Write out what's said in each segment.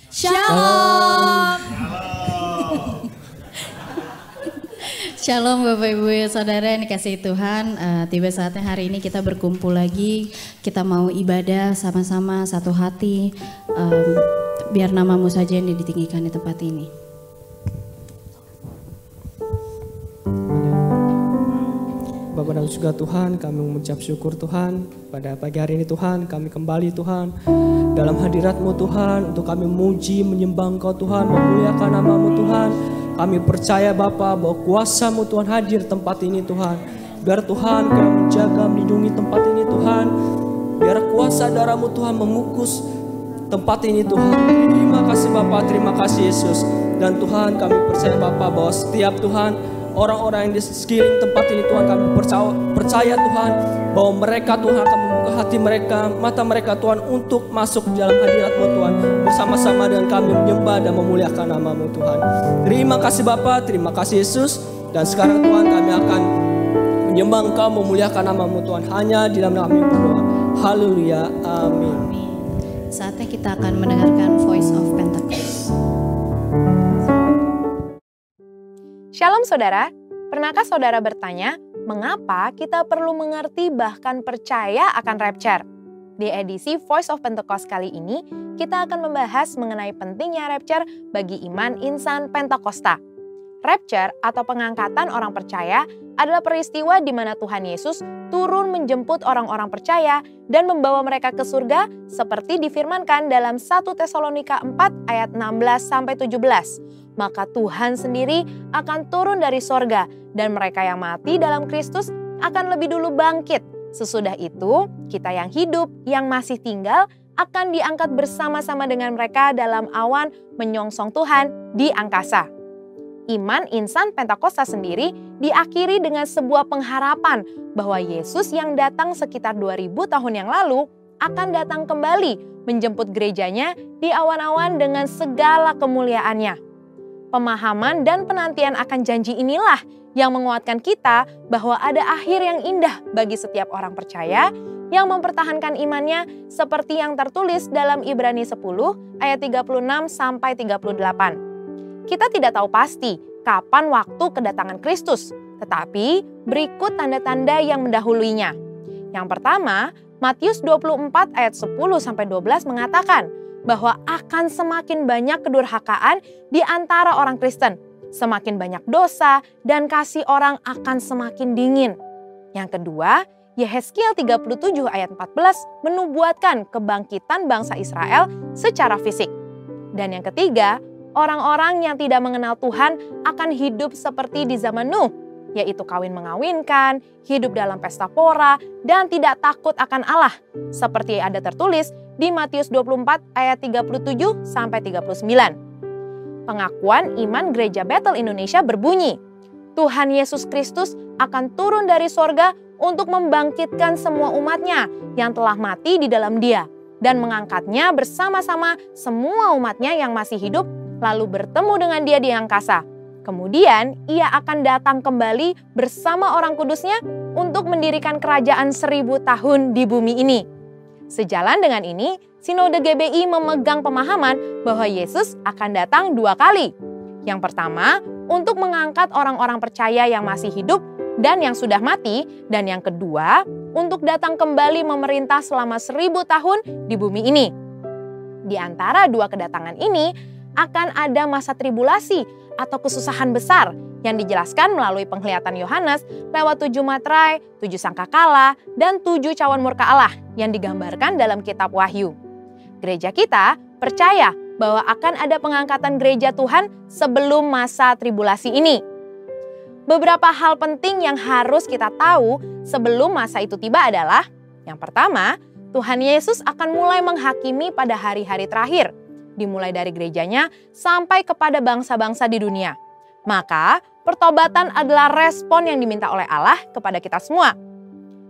Shalom. Shalom Bapak Ibu Saudara yang dikasihi Tuhan. Tiba saatnya hari ini kita berkumpul lagi. Kita mau ibadah sama-sama satu hati. Biar namamu saja yang ditinggikan di tempat ini. Bapa dan surga Tuhan, kami mengucap syukur Tuhan. Pada pagi hari ini Tuhan, kami kembali Tuhan dalam hadirat-Mu Tuhan, untuk kami memuji, menyembah Engkau Tuhan, memuliakan nama-Mu Tuhan. Kami percaya Bapa bahwa kuasa-Mu Tuhan hadir tempat ini Tuhan. Biar Tuhan Kau menjaga, melindungi tempat ini Tuhan. Biar kuasa darah-Mu Tuhan memukus tempat ini Tuhan. Terima kasih Bapa, terima kasih Yesus. Dan Tuhan kami percaya Bapa bahwa setiap Tuhan orang-orang yang di sekeliling tempat ini Tuhan, kami percaya Tuhan bahwa mereka Tuhan akan membuka hati mereka, mata mereka Tuhan untuk masuk di dalam hadirat-Mu Tuhan, bersama-sama dengan kami menyembah dan memuliakan nama-Mu Tuhan. Terima kasih Bapa, terima kasih Yesus. Dan sekarang Tuhan kami akan menyembah Engkau, memuliakan nama-Mu Tuhan, hanya di dalam nama kami berdoa. Haleluya, amin. Saatnya kita akan mendengarkan Voice of Pentecost. Shalom saudara, pernahkah saudara bertanya, mengapa kita perlu mengerti bahkan percaya akan rapture? Di edisi Voice of Pentecost kali ini, kita akan membahas mengenai pentingnya rapture bagi iman insan Pentakosta. Rapture atau pengangkatan orang percaya adalah peristiwa di mana Tuhan Yesus turun menjemput orang-orang percaya dan membawa mereka ke surga seperti difirmankan dalam 1 Tesalonika 4 ayat 16-17. Maka Tuhan sendiri akan turun dari sorga dan mereka yang mati dalam Kristus akan lebih dulu bangkit. Sesudah itu, kita yang hidup, yang masih tinggal, akan diangkat bersama-sama dengan mereka dalam awan menyongsong Tuhan di angkasa. Iman insan Pentakosta sendiri diakhiri dengan sebuah pengharapan bahwa Yesus yang datang sekitar 2000 tahun yang lalu akan datang kembali menjemput gerejanya di awan-awan dengan segala kemuliaannya. Pemahaman dan penantian akan janji inilah yang menguatkan kita bahwa ada akhir yang indah bagi setiap orang percaya yang mempertahankan imannya seperti yang tertulis dalam Ibrani 10 ayat 36-38. Kita tidak tahu pasti kapan waktu kedatangan Kristus, tetapi berikut tanda-tanda yang mendahuluinya. Yang pertama, Matius 24 ayat 10-12 mengatakan bahwa akan semakin banyak kedurhakaan di antara orang Kristen. Semakin banyak dosa dan kasih orang akan semakin dingin. Yang kedua, Yehezkiel 37 ayat 14 menubuatkan kebangkitan bangsa Israel secara fisik. Dan yang ketiga, orang-orang yang tidak mengenal Tuhan akan hidup seperti di zaman Nuh, yaitu kawin mengawinkan, hidup dalam pesta pora, dan tidak takut akan Allah, seperti ada tertulis di Matius 24 ayat 37-39. Pengakuan iman Gereja Bethel Indonesia berbunyi, Tuhan Yesus Kristus akan turun dari sorga untuk membangkitkan semua umatnya yang telah mati di dalam Dia dan mengangkatnya bersama-sama semua umatnya yang masih hidup lalu bertemu dengan Dia di angkasa. Kemudian Ia akan datang kembali bersama orang kudusnya untuk mendirikan kerajaan 1000 tahun di bumi ini. Sejalan dengan ini, Sinode GBI memegang pemahaman bahwa Yesus akan datang 2 kali. Yang pertama, untuk mengangkat orang-orang percaya yang masih hidup dan yang sudah mati. Dan yang kedua, untuk datang kembali memerintah selama 1000 tahun di bumi ini. Di antara 2 kedatangan ini, akan ada masa tribulasi atau kesusahan besar yang dijelaskan melalui penglihatan Yohanes lewat 7 materai, 7 sangkakala, dan 7 cawan murka Allah yang digambarkan dalam kitab Wahyu. Gereja kita percaya bahwa akan ada pengangkatan gereja Tuhan sebelum masa tribulasi ini. Beberapa hal penting yang harus kita tahu sebelum masa itu tiba adalah, yang pertama, Tuhan Yesus akan mulai menghakimi pada hari-hari terakhir, dimulai dari gerejanya sampai kepada bangsa-bangsa di dunia. Maka, pertobatan adalah respon yang diminta oleh Allah kepada kita semua.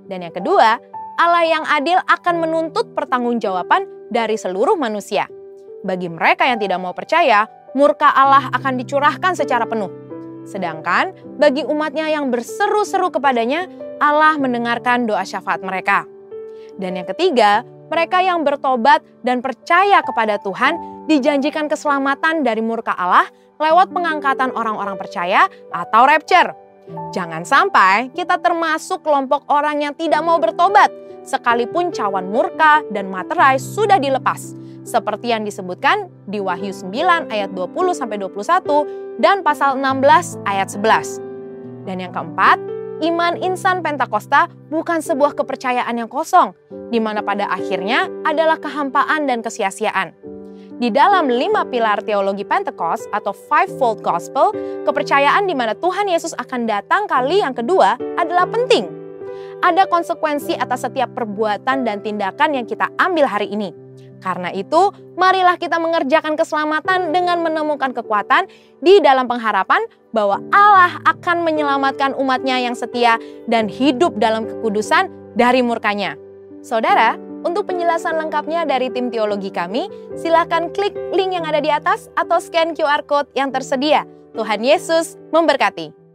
Dan yang kedua, Allah yang adil akan menuntut pertanggungjawaban dari seluruh manusia. Bagi mereka yang tidak mau percaya, murka Allah akan dicurahkan secara penuh. Sedangkan bagi umatnya yang berseru-seru kepadanya, Allah mendengarkan doa syafaat mereka. Dan yang ketiga, mereka yang bertobat dan percaya kepada Tuhan dijanjikan keselamatan dari murka Allah lewat pengangkatan orang-orang percaya atau rapture. Jangan sampai kita termasuk kelompok orang yang tidak mau bertobat, sekalipun cawan murka dan materai sudah dilepas. Seperti yang disebutkan di Wahyu 9 ayat 20-21 dan pasal 16 ayat 11. Dan yang keempat, iman insan Pentakosta bukan sebuah kepercayaan yang kosong, di mana pada akhirnya adalah kehampaan dan kesia-siaan. Di dalam 5 pilar teologi Pentecost atau Fivefold Gospel, kepercayaan di mana Tuhan Yesus akan datang kali yang kedua adalah penting. Ada konsekuensi atas setiap perbuatan dan tindakan yang kita ambil hari ini. Karena itu, marilah kita mengerjakan keselamatan dengan menemukan kekuatan di dalam pengharapan bahwa Allah akan menyelamatkan umatnya yang setia dan hidup dalam kekudusan dari murkanya. Saudara, untuk penjelasan lengkapnya dari tim teologi kami, silakan klik link yang ada di atas atau scan QR Code yang tersedia. Tuhan Yesus memberkati.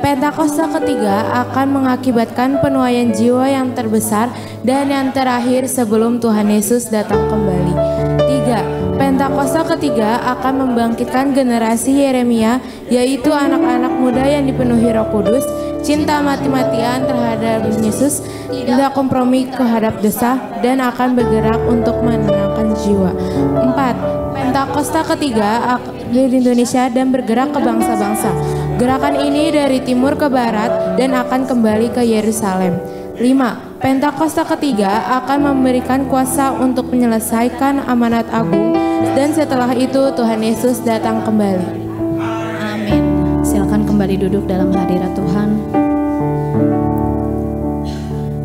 Pentakosta ketiga akan mengakibatkan penuaian jiwa yang terbesar dan yang terakhir sebelum Tuhan Yesus datang kembali. 3. Pentakosta ketiga akan membangkitkan generasi Yeremia, yaitu anak-anak muda yang dipenuhi Roh Kudus, cinta mati-matian terhadap Yesus, tidak kompromi terhadap dosa, dan akan bergerak untuk menenangkan jiwa. 4. Pentakosta ketiga di Indonesia dan bergerak ke bangsa-bangsa. Gerakan ini dari timur ke barat dan akan kembali ke Yerusalem. 5. Pentakosta ketiga akan memberikan kuasa untuk menyelesaikan amanat agung dan setelah itu Tuhan Yesus datang kembali. Amin. Silakan kembali duduk dalam hadirat Tuhan.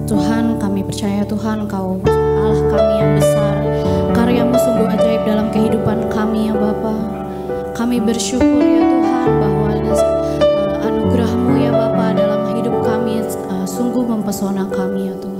Tuhan, kami percaya Tuhan, Engkau Allah kami yang besar. Karya-Mu sungguh ajaib dalam kehidupan kami ya Bapa. Kami bersyukur ya Tuhan bahwa anugerah-Mu ya Bapa dalam hidup kami sungguh mempesona kami ya Tuhan.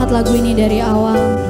Lagu ini dari awal.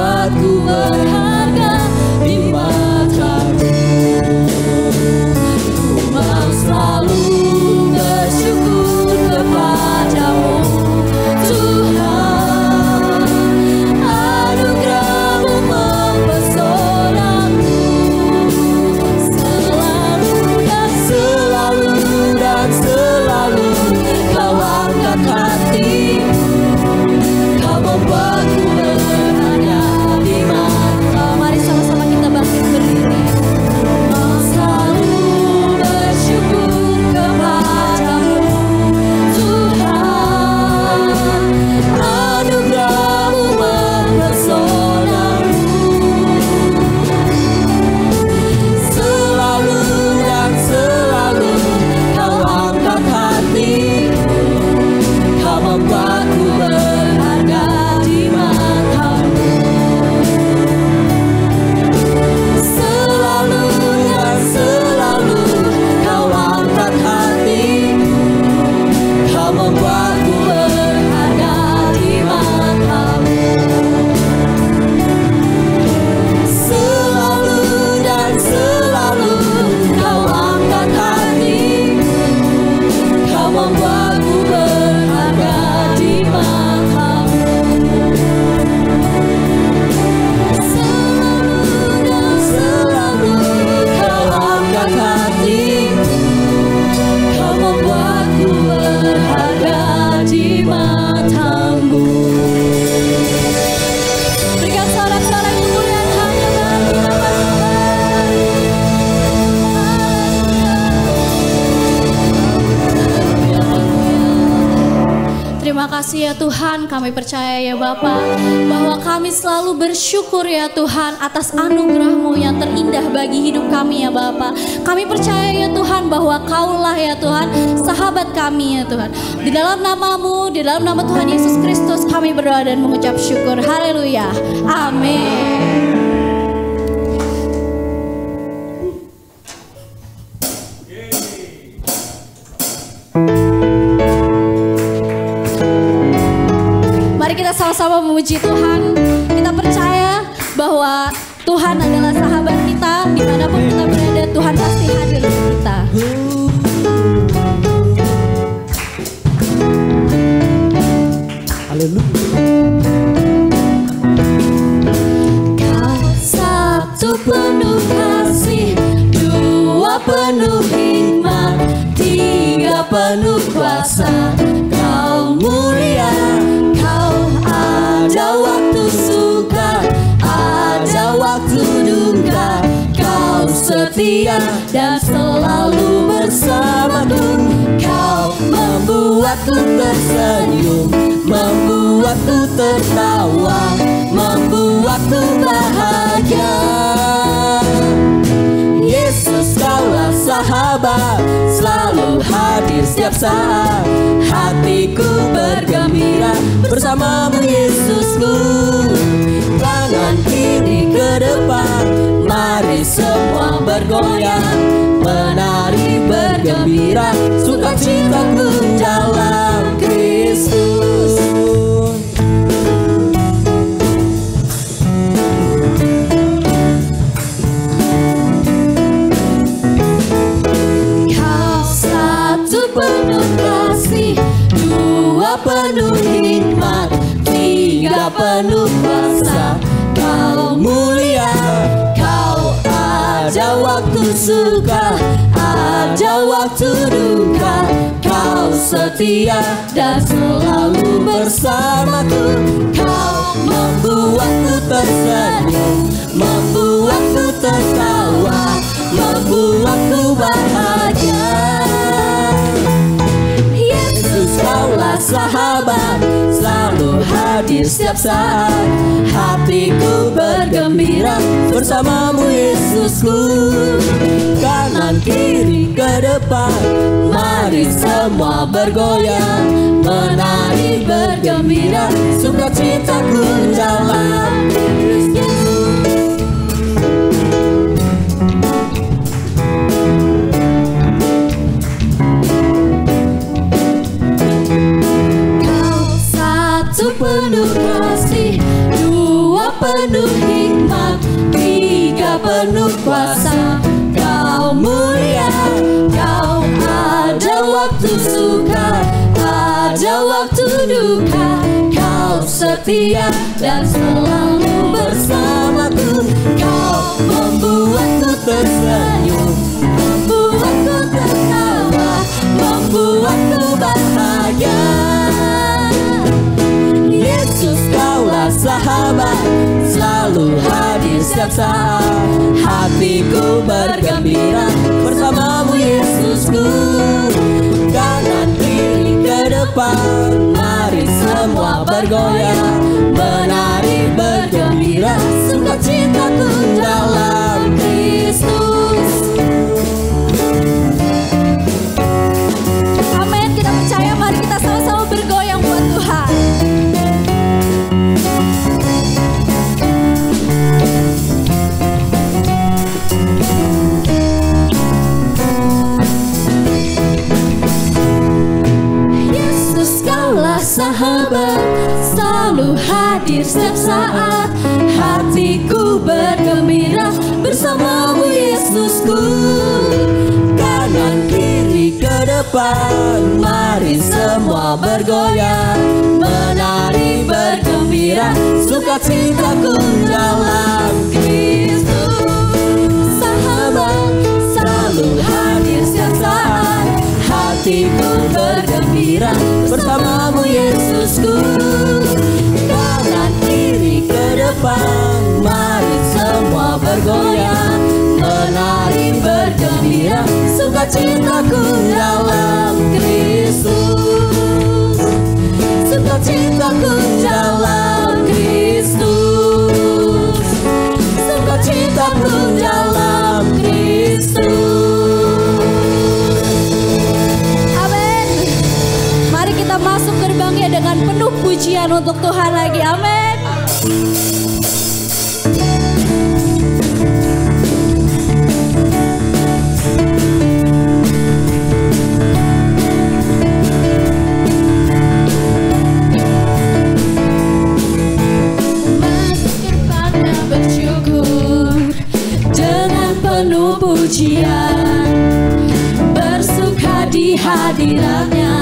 membuatku berharga di matamu. Ku mau selalu bersyukur kepadamu Tuhan, anugerah-Mu mempesonaku. Selalu dan selalu Kau angkat hati, Kau membuatku berharga di mata. Mari sama-sama kita bangkit berdiri. Mau selalu bersyukur kepadamu Tuhan, anugerah-Mu mempesonaku. Selalu dan selalu Kau angkat hati, Kau membuatku berharga di matamu. Selalu dan selalu Kau angkat hati, Kau membuatku berharga di matamu. Selalu dan selalu Kau angkat hati, Kau membuatku berharga di matamu. Selalu dan selalu Kau angkat hati, Kau membuatku berharga di matamu. Berikan sorak-sorak kemuliaan hanya bagi nama Tuhan. Terima kasih ya Tuhan, kami percaya ya Bapa bahwa kami selalu bersyukur ya Tuhan atas anugerah-Mu yang terindah bagi hidup kami ya Bapa. Kami percaya ya Tuhan bahwa Kaulah ya Tuhan sahabat kami ya Tuhan. Di dalam nama-Mu, di dalam nama Tuhan Yesus Kristus kami berdoa dan mengucap syukur. Haleluya. Amin. Mari kita sama-sama memuji Tuhan. Kita percaya bahwa Tuhan adalah sahabat kita. Dimanapun kita berada, Tuhan pasti hadir di kita. Haleluya. Kau satu penuh kasih, dua penuh hikmat, tiga penuh kuasa. Kau mulia, Kau ada waktu suka, ada waktu duka. Kau setia dan selalu bersamaku. Kau membuatku tersenyum, membuatku tertawa, membuatku bahagia. Yesus, Kaulah sahabat, selalu hadir setiap saat. Hatiku bergembira bersamamu Yesusku. Kanan kiri ke depan, mari semua bergoyang, menari bergembira, sukacitaku dalam Kristus. Kau satu penuh kasih, dua penuh hikmat, tiga penuh kuasa. Kau mulia, Kau ada waktu suka, ada waktu duka. Kau setia dan selalu bersamaku. Kau membuatku tersenyum, membuatku tertawa, membuatku bahagia. Yesus, Kaulah sahabat, selalu hadir setiap saat. Hatiku bergembira bersamamu Yesusku. Kanan kiri ke depan, mari semua bergoyang, menari bergembira, sukacitaku dalam Kristus. penuh kasih, dua penuh penuh hikmat, tiga penuh kuasa. Kau mulia, kau ada waktu suka, ada waktu duka. Kau setia dan selalu bersamaku. Kau membuatku tersenyum, membuatku tertawa, membuatku bahagia. Yesus, kaulah sahabat, selalu hadir setiap saat. Hatiku bergembira bersamamu Yesusku. Kanan kiri ke depan, mari semua bergoyang, menari bergembira, sukacitaku dalam Kristus. Amin, kita percaya, mari kita sama-sama bergoyang buat Tuhan. Sahabat, selalu hadir setiap saat. Hatiku bergembira bersamamu Yesusku. Kanan kiri ke depan, mari semua bergoyang, menari bergembira, sukacitaku dalam Kristus. Sahabat, selalu hadir setiap saat. Hatiku bergembira bersamamu Yesusku. Kanan kiri ke depan, mari semua bergoyang, menari bergembira, sukacitaku dalam Kristus. Sukacitaku dalam Kristus. Sukacitaku dalam Kristus. Kita masuk gerbangnya dengan penuh pujian untuk Tuhan lagi. Amin. Masuk gerbangnya bersyukur dengan penuh pujian, bersuka di hadiratnya,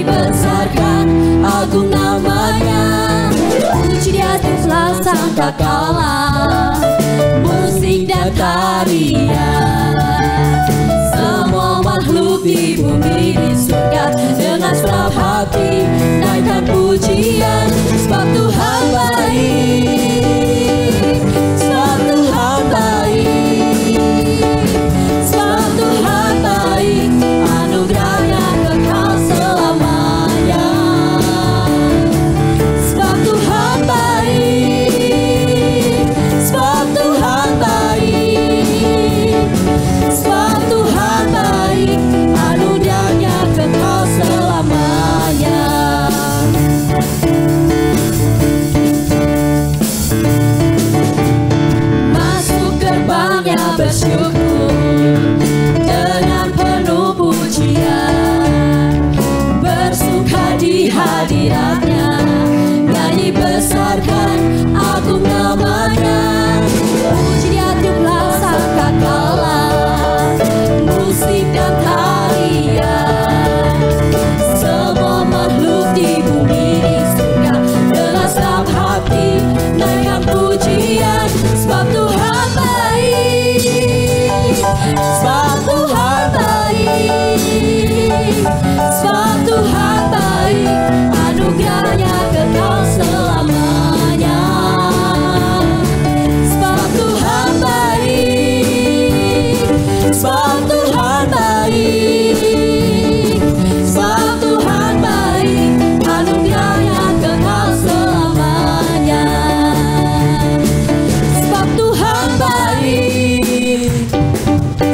besarkan agung namanya. Puji dia telah sangka kalah, musik dan tarian. Semua makhluk di bumi di surga dengan segenap hati naikkan pujian. Sebab Tuhan baik, sebab Tuhan baik, sebab Tuhan baik, anugerahnya kekal selamanya. Sebab Tuhan baik, sebab Tuhan baik, sebab Tuhan baik, anugerahnya kekal selamanya. Masuk gerbangnya bersyukur dengan penuh pujian, bersuka di hadiratnya, nyanyi besarkan agung namanya. Puji dia telah sangka kalah, musik dan tarian. Semua makhluk di bumi di surga dengan segenap hati naikkan pujian. Sebab Tuhan baik, sebab Tuhan baik, sebab Tuhan baik, anugerahnya kekal selamanya. Sebab Tuhan baik, sebab Tuhan baik, sebab Tuhan baik, anugerahnya kekal selamanya. Sebab Tuhan baik,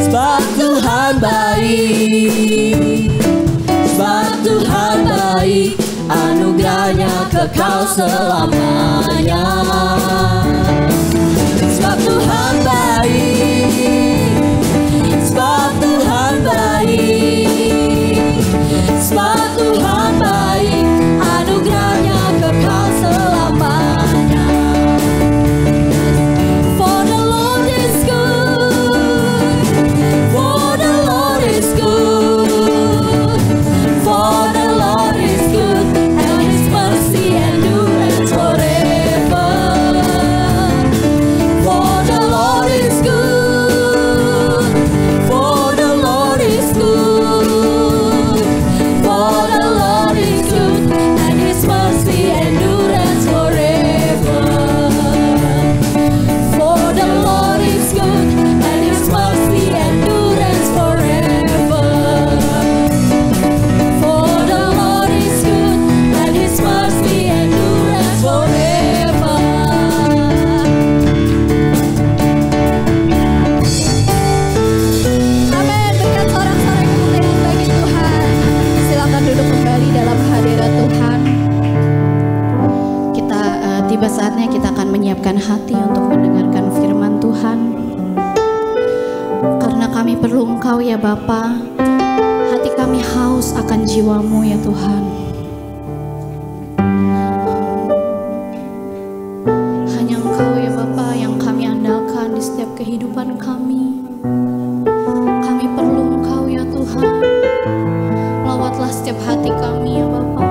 sebab Tuhan baik, sebab Tuhan baik, anugerahnya kekal selamanya. Sebab Tuhan baik, sebab Tuhan baik, sebab Tuhan baik, anugerahnya kekal selamanya. hati untuk mendengarkan firman Tuhan. Karena kami perlu Engkau ya Bapa, hati kami haus akan jiwa-Mu ya Tuhan. Hanya Engkau ya Bapa yang kami andalkan di setiap kehidupan kami. Kami perlu Engkau ya Tuhan. Lawatlah setiap hati kami ya Bapa.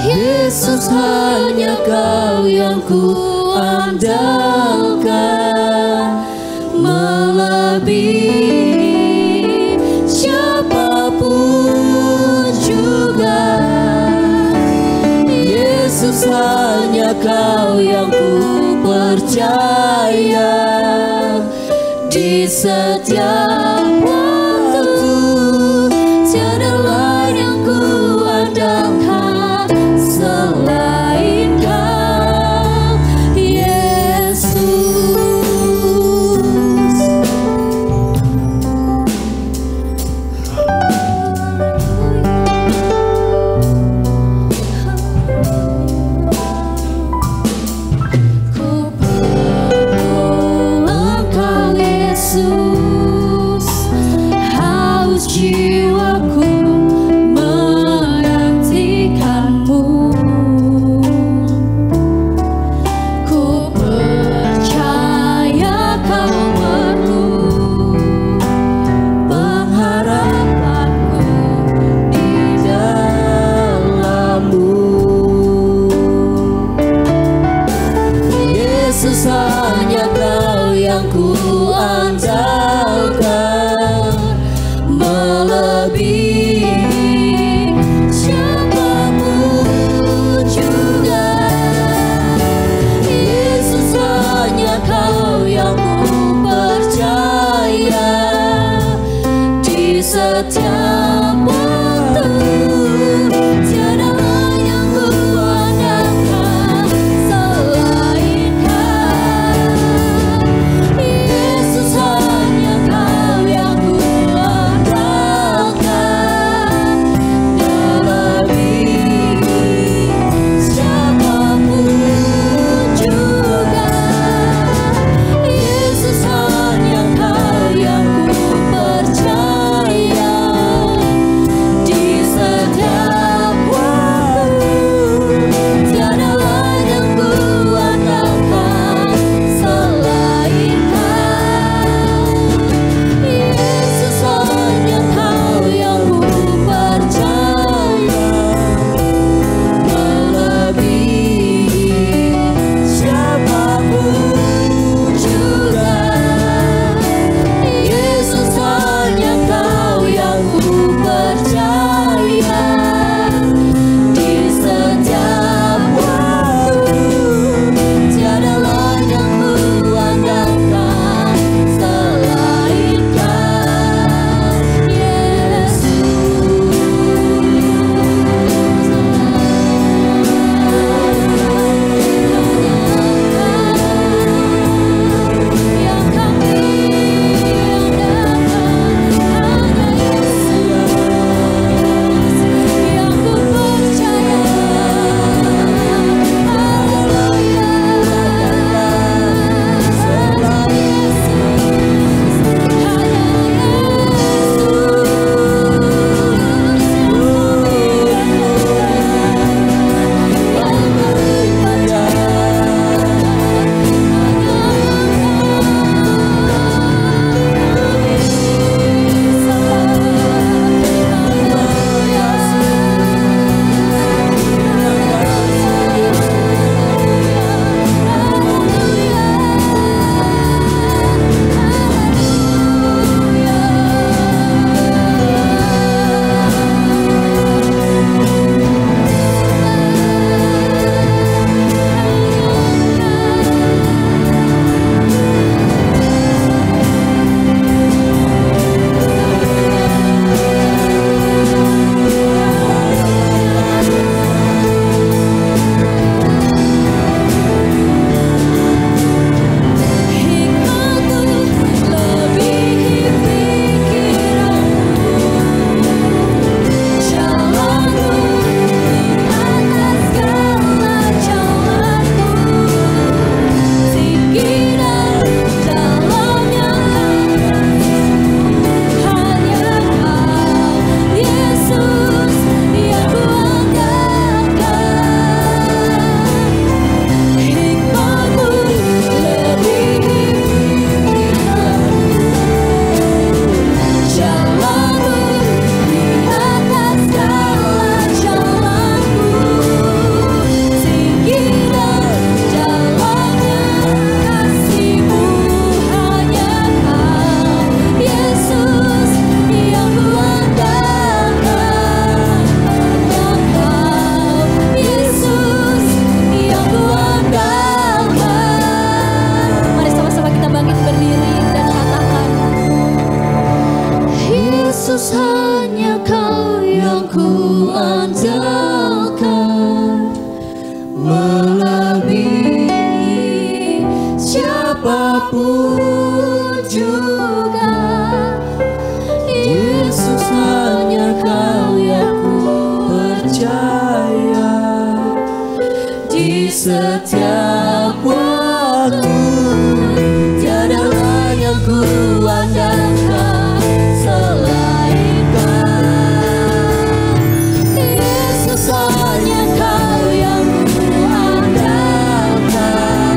Yesus hanya Kau yang ku andalkan, melebihi siapapun juga. Yesus hanya Kau yang ku percaya di setiap waktu, tiada lain yang ku andalkan selain Kau, Yesus. Ku perlu Engkau, Yesus, haus jiwaku menantikan-Mu. Ku percaya Kau penuh pengharapanku di dalam-Mu. Yesus hanya Kau yang ku andalkan, melebihi siapapun juga. Yesus hanya Kau yang ku percaya di setiap waktu, tiada lain yang ku andalkan selain Kau, Yesus. siapapun juga. Yesus hanya Kau yang ku percaya. Di setiap waktu tiada lain yang ku andalkan selain Kau. Yesus hanya Kau yang ku andalkan,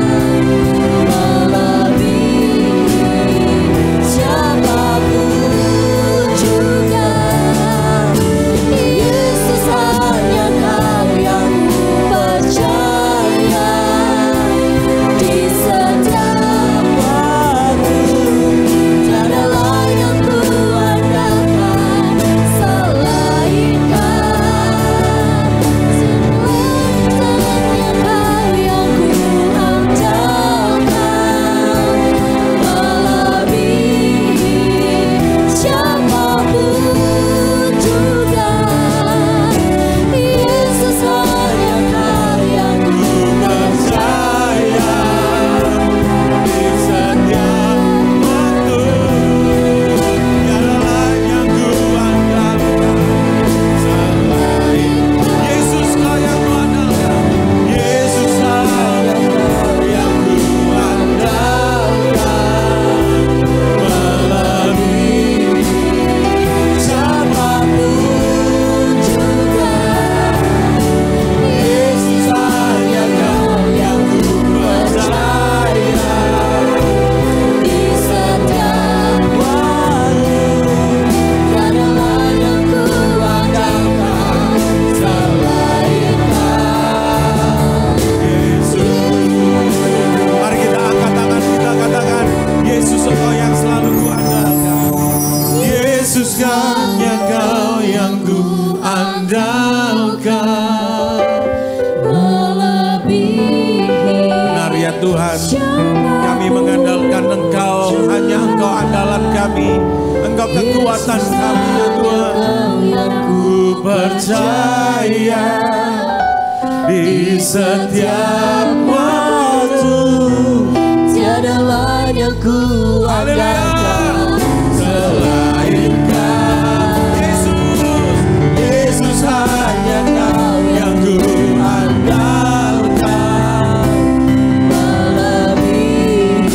melebihi siapapun juga. Yesus hanya Kau yang ku percaya. Di setiap waktu tiada lain yang ku andalkan selain Kau. Hanya Kau yang ku andalkan, melebihi siapapun juga. Yesus hanya Kau yang ku percaya. Di setiap waktu tiada lain yang ku andalkan selain Yesus. Kau yang ku andalkan, Yesus hanya Kau yang ku andalkan, melebihi Siapapun juga. Yesus hanya Kau yang ku percaya. Di setiap waktu tiada lain yang ku andalkan selain Kau. Mari kita angkat tangan, kita katakan, Yesus Engkau yang selalu ku andalkan. Yesus hanya Kau yang ku andalkan. Benar ya Tuhan, kami mengandalkan Engkau, hanya Engkau andalan kami, Engkau kekuatan kami ya Tuhan. Ku percaya di setiap waktu Tiada lain yang ku andalkan selain Kau. Yesus hanya Kau yang ku andalkan, Melebihi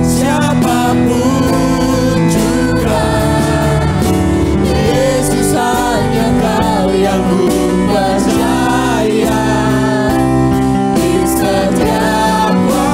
siapapun juga. Yesus hanya Kau yang ku percaya. Di setiap waktu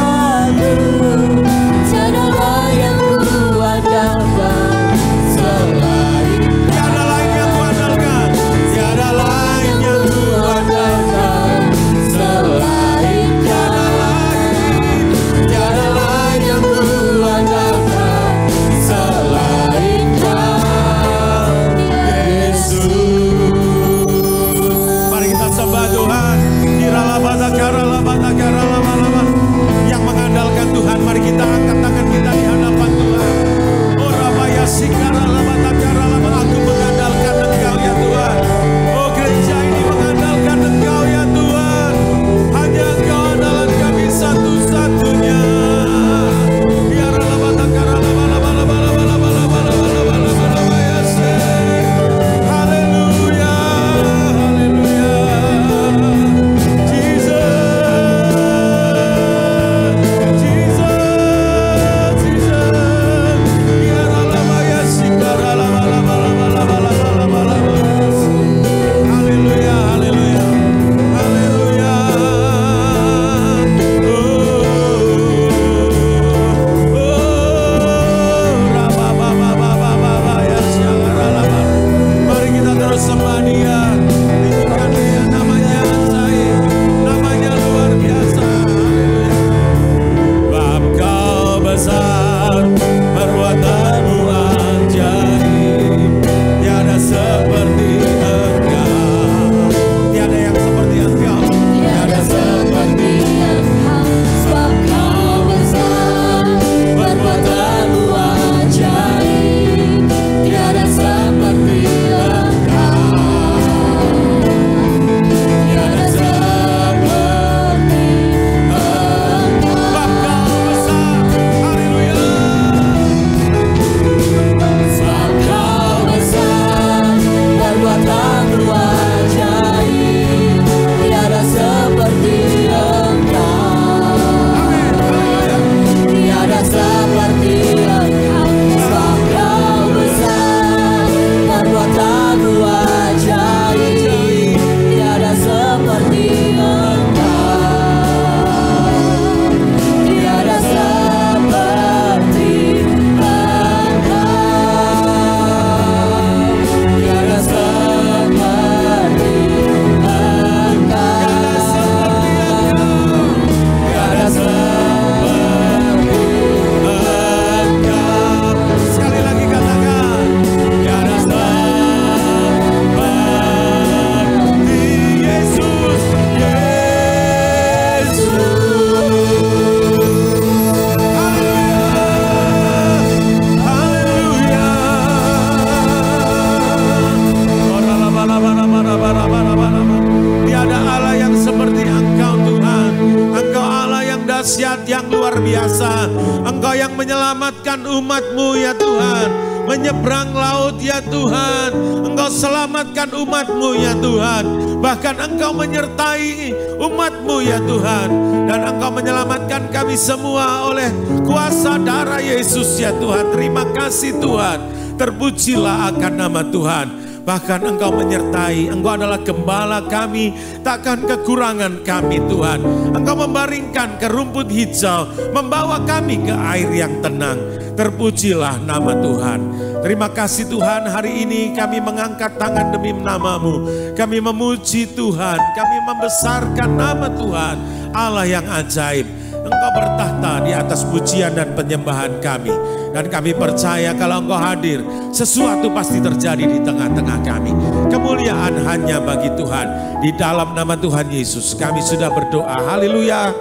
yang luar biasa. Engkau yang menyelamatkan umat-Mu ya Tuhan, menyeberang laut ya Tuhan. Engkau selamatkan umat-Mu ya Tuhan. Bahkan Engkau menyertai umat-Mu ya Tuhan. Dan Engkau menyelamatkan kami semua oleh kuasa darah Yesus ya Tuhan. Terima kasih Tuhan. Terpujilah akan nama Tuhan. Bahkan Engkau menyertai, Engkau adalah gembala kami, takkan kekurangan kami Tuhan. Engkau membaringkan ke rumput hijau, membawa kami ke air yang tenang. Terpujilah nama Tuhan. Terima kasih Tuhan, hari ini kami mengangkat tangan demi nama-Mu. Kami memuji Tuhan, kami membesarkan nama Tuhan, Allah yang ajaib. Engkau bertahta di atas pujian dan penyembahan kami. Dan kami percaya kalau Engkau hadir, sesuatu pasti terjadi di tengah-tengah kami. Kemuliaan hanya bagi Tuhan. Di dalam nama Tuhan Yesus kami sudah berdoa. Haleluya.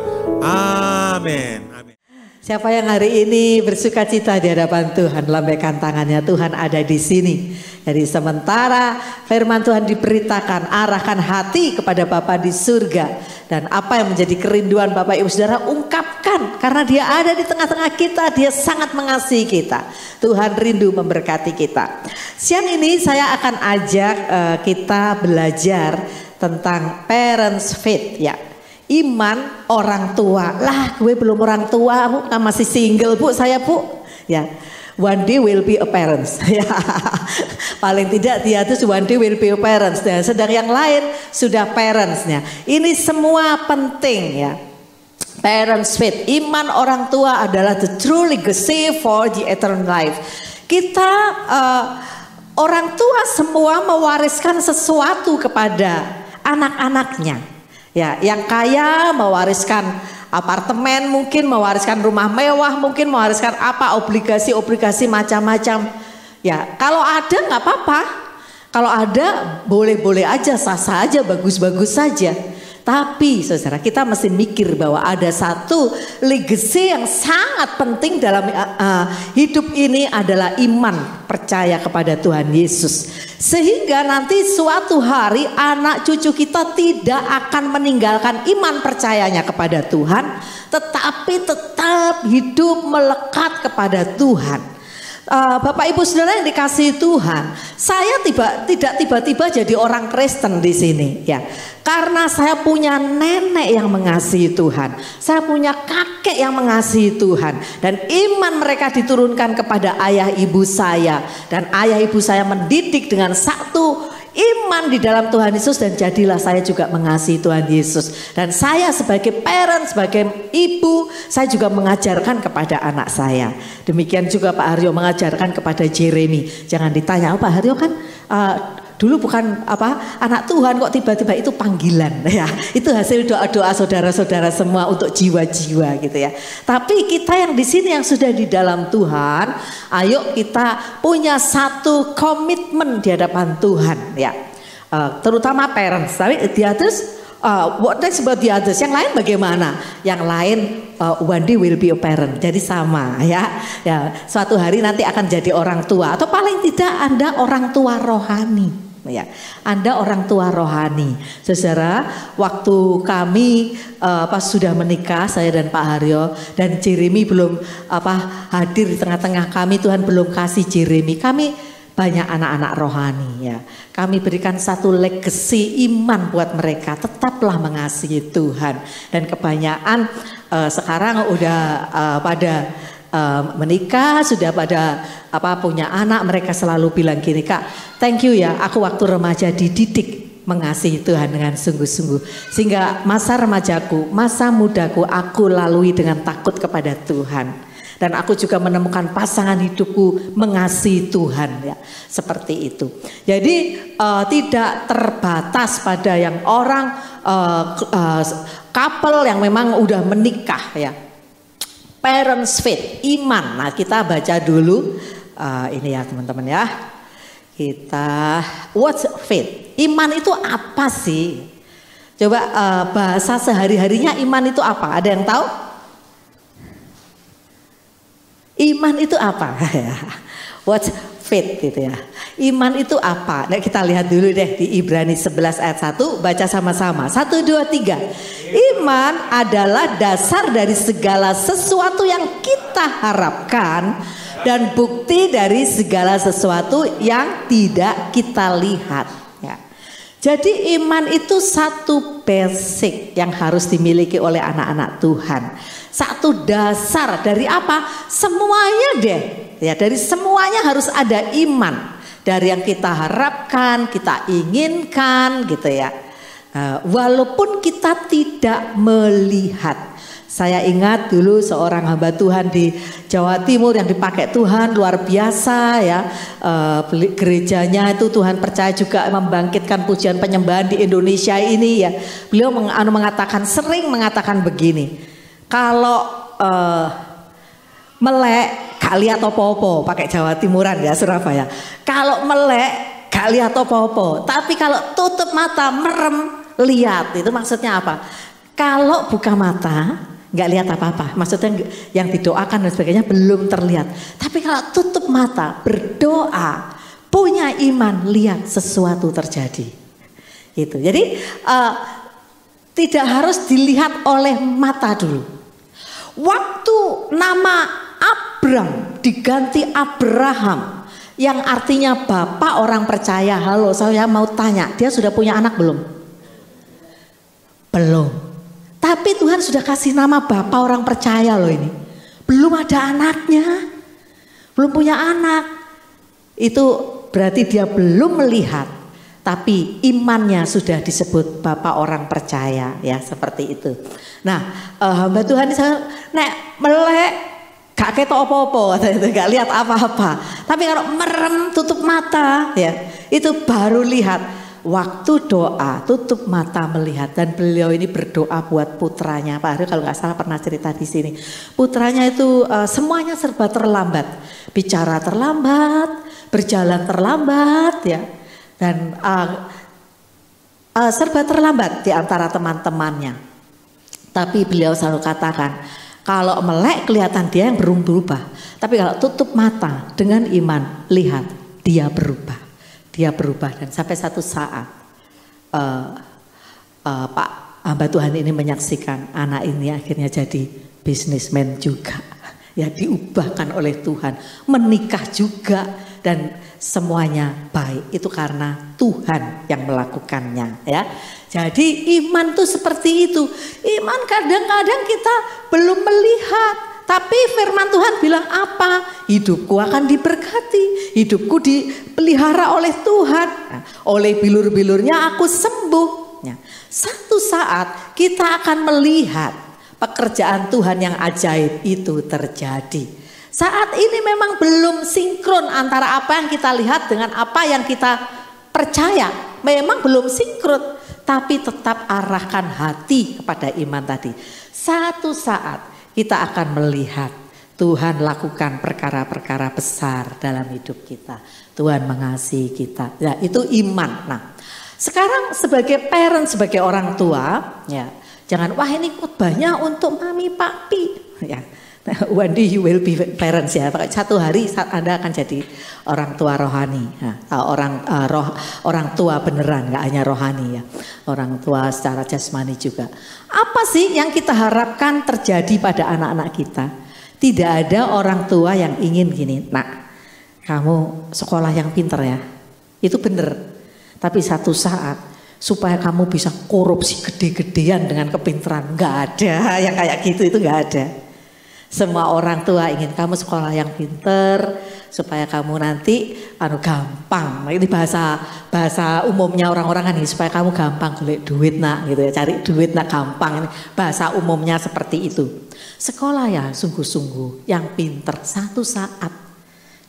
Amin. Siapa yang hari ini bersuka cita di hadapan Tuhan, lambaikan tangannya, Tuhan ada di sini. Jadi sementara firman Tuhan diberitakan, arahkan hati kepada Bapa di surga. Dan apa yang menjadi kerinduan Bapak Ibu Saudara, ungkapkan. Karena Dia ada di tengah-tengah kita, Dia sangat mengasihi kita. Tuhan rindu memberkati kita. Siang ini saya akan ajak kita belajar tentang parents faith ya. Iman orang tua. Lah gue belum orang tua Bu, kan masih single Bu saya Bu. Ya, one day will be a parents. Ya, paling tidak dia tuh one day will be a parents. Dan sedang yang lain sudah parentsnya. Ini semua penting ya. Parents faith, iman orang tua adalah the true legacy for the eternal life. Kita orang tua semua mewariskan sesuatu kepada anak-anaknya. Ya, yang kaya mewariskan apartemen, mungkin mewariskan rumah mewah, mungkin mewariskan apa, obligasi macam-macam. Ya, kalau ada nggak apa-apa. Kalau ada boleh-boleh aja, sah-sah aja, bagus-bagus saja. Tapi saudara, kita mesti mikir bahwa ada satu legacy yang sangat penting dalam hidup ini adalah iman, percaya kepada Tuhan Yesus. Sehingga nanti suatu hari anak cucu kita tidak akan meninggalkan iman percayanya kepada Tuhan, tetapi tetap hidup melekat kepada Tuhan. Bapak Ibu Saudara yang dikasihi Tuhan, saya tidak tiba-tiba jadi orang Kristen di sini ya. Karena saya punya nenek yang mengasihi Tuhan, saya punya kakek yang mengasihi Tuhan, dan iman mereka diturunkan kepada ayah ibu saya, dan ayah ibu saya mendidik dengan satu iman di dalam Tuhan Yesus, dan jadilah saya juga mengasihi Tuhan Yesus. Dan saya sebagai parent, sebagai ibu, saya juga mengajarkan kepada anak saya. Demikian juga Pak Haryo mengajarkan kepada Jeremy. Jangan ditanya, oh, Pak Haryo kan dulu bukan anak Tuhan, kok tiba-tiba itu panggilan ya. Itu hasil doa-doa saudara-saudara semua untuk jiwa-jiwa gitu ya. Tapi kita yang di sini yang sudah di dalam Tuhan, ayo kita punya satu komitmen di hadapan Tuhan ya. Terutama parents. Tapi the others, what next about the others? Yang lain bagaimana? Yang lain one day will be a parent. Jadi sama ya. Ya, suatu hari nanti akan jadi orang tua, atau paling tidak Anda orang tua rohani. Ya, Anda orang tua rohani. Saudara, waktu kami pas sudah menikah, saya dan Pak Haryo dan Jeremy belum hadir di tengah-tengah kami, Tuhan belum kasih Jeremy. Kami banyak anak-anak rohani ya. Kami berikan satu legacy iman buat mereka, tetaplah mengasihi Tuhan. Dan kebanyakan sekarang udah pada menikah, sudah pada punya anak. Mereka selalu bilang gini, Kak, thank you ya, aku waktu remaja dididik mengasihi Tuhan dengan sungguh-sungguh, sehingga masa remajaku, masa mudaku aku lalui dengan takut kepada Tuhan. Dan aku juga menemukan pasangan hidupku mengasihi Tuhan ya, seperti itu. Jadi tidak terbatas pada yang orang couple yang memang udah menikah ya. Parents faith, iman. Nah, kita baca dulu ini ya teman-teman ya. Kita what's faith? Iman itu apa sih? Coba bahasa sehari-harinya iman itu apa? Ada yang tahu? Iman itu apa? What's faith gitu ya. Iman itu apa? Nah, kita lihat dulu deh di Ibrani 11 ayat 1, baca sama-sama. 1, 2, 3. Iman adalah dasar dari segala sesuatu yang kita harapkan dan bukti dari segala sesuatu yang tidak kita lihat. Ya. Jadi iman itu satu basic yang harus dimiliki oleh anak-anak Tuhan. Satu dasar dari apa? Semuanya deh. Ya, dari semuanya harus ada iman. Dari yang kita harapkan, kita inginkan gitu ya. Walaupun kita tidak melihat. Saya ingat dulu seorang hamba Tuhan di Jawa Timur yang dipakai Tuhan luar biasa ya. Gerejanya itu Tuhan percaya juga membangkitkan pujian penyembahan di Indonesia ini ya. Beliau sering mengatakan begini. Kalau melek gak lihat apa-apa, pakai Jawa Timuran ya, Surabaya. Kalau melek gak lihat apa-apa, tapi kalau tutup mata merem lihat. Itu maksudnya apa? Kalau buka mata nggak lihat apa-apa, maksudnya yang didoakan dan sebagainya belum terlihat. Tapi kalau tutup mata, berdoa, punya iman, lihat sesuatu terjadi. Gitu. Jadi tidak harus dilihat oleh mata dulu. Waktu nama Abram diganti Abraham, yang artinya bapak orang percaya. Halo, saya mau tanya, dia sudah punya anak belum? Belum. Tapi Tuhan sudah kasih nama bapak orang percaya loh ini. Belum ada anaknya. Belum punya anak. Itu berarti dia belum melihat. Tapi imannya sudah disebut bapak orang percaya ya, seperti itu. Nah hamba Tuhan saya nek melek gak ketok apa-apa, gak lihat apa-apa. Tapi kalau merem tutup mata ya, itu baru lihat. Waktu doa tutup mata melihat, dan beliau ini berdoa buat putranya. Pak Hari kalau nggak salah pernah cerita di sini. Putranya itu semuanya serba terlambat, bicara terlambat, berjalan terlambat ya, dan serba terlambat di antara teman-temannya. Tapi beliau selalu katakan, kalau melek kelihatan dia yang berubah, tapi kalau tutup mata dengan iman lihat dia berubah. Dia berubah, dan sampai satu saat Pak hamba Tuhan ini menyaksikan anak ini akhirnya jadi bisnismen juga. Ya, diubahkan oleh Tuhan, menikah juga, dan semuanya baik. Itu karena Tuhan yang melakukannya ya. Jadi iman tuh seperti itu. Iman kadang-kadang kita belum melihat. Tapi firman Tuhan bilang apa? Hidupku akan diberkati, hidupku dipelihara oleh Tuhan. Nah, oleh bilur-bilurnya aku sembuh. Nah, satu saat kita akan melihat pekerjaan Tuhan yang ajaib itu terjadi. Saat ini memang belum sinkron antara apa yang kita lihat dengan apa yang kita percaya. Memang belum sinkron, tapi tetap arahkan hati kepada iman tadi. Satu saat kita akan melihat Tuhan lakukan perkara-perkara besar dalam hidup kita. Tuhan mengasihi kita. Ya, itu iman. Nah, sekarang sebagai parent, sebagai orang tua, ya, jangan wah ini khotbahnya untuk mami papi. Ya, one day you will be parents ya. Satu hari Anda akan jadi orang tua rohani. Nah, orang tua beneran, nggak hanya rohani ya. Orang tua secara jasmani juga. Apa sih yang kita harapkan terjadi pada anak-anak kita? Tidak ada orang tua yang ingin gini, nak, kamu sekolah yang pinter ya. Itu bener. Tapi satu saat supaya kamu bisa korupsi gede-gedean dengan kepintaran, nggak ada yang kayak gitu, itu nggak ada. Semua orang tua ingin kamu sekolah yang pinter supaya kamu nanti gampang. Ini bahasa umumnya orang-orang kan ini, supaya kamu gampang golek duit nak gitu ya, cari duit nak gampang. Ini bahasa umumnya seperti itu. Sekolah ya sungguh-sungguh yang pinter, satu saat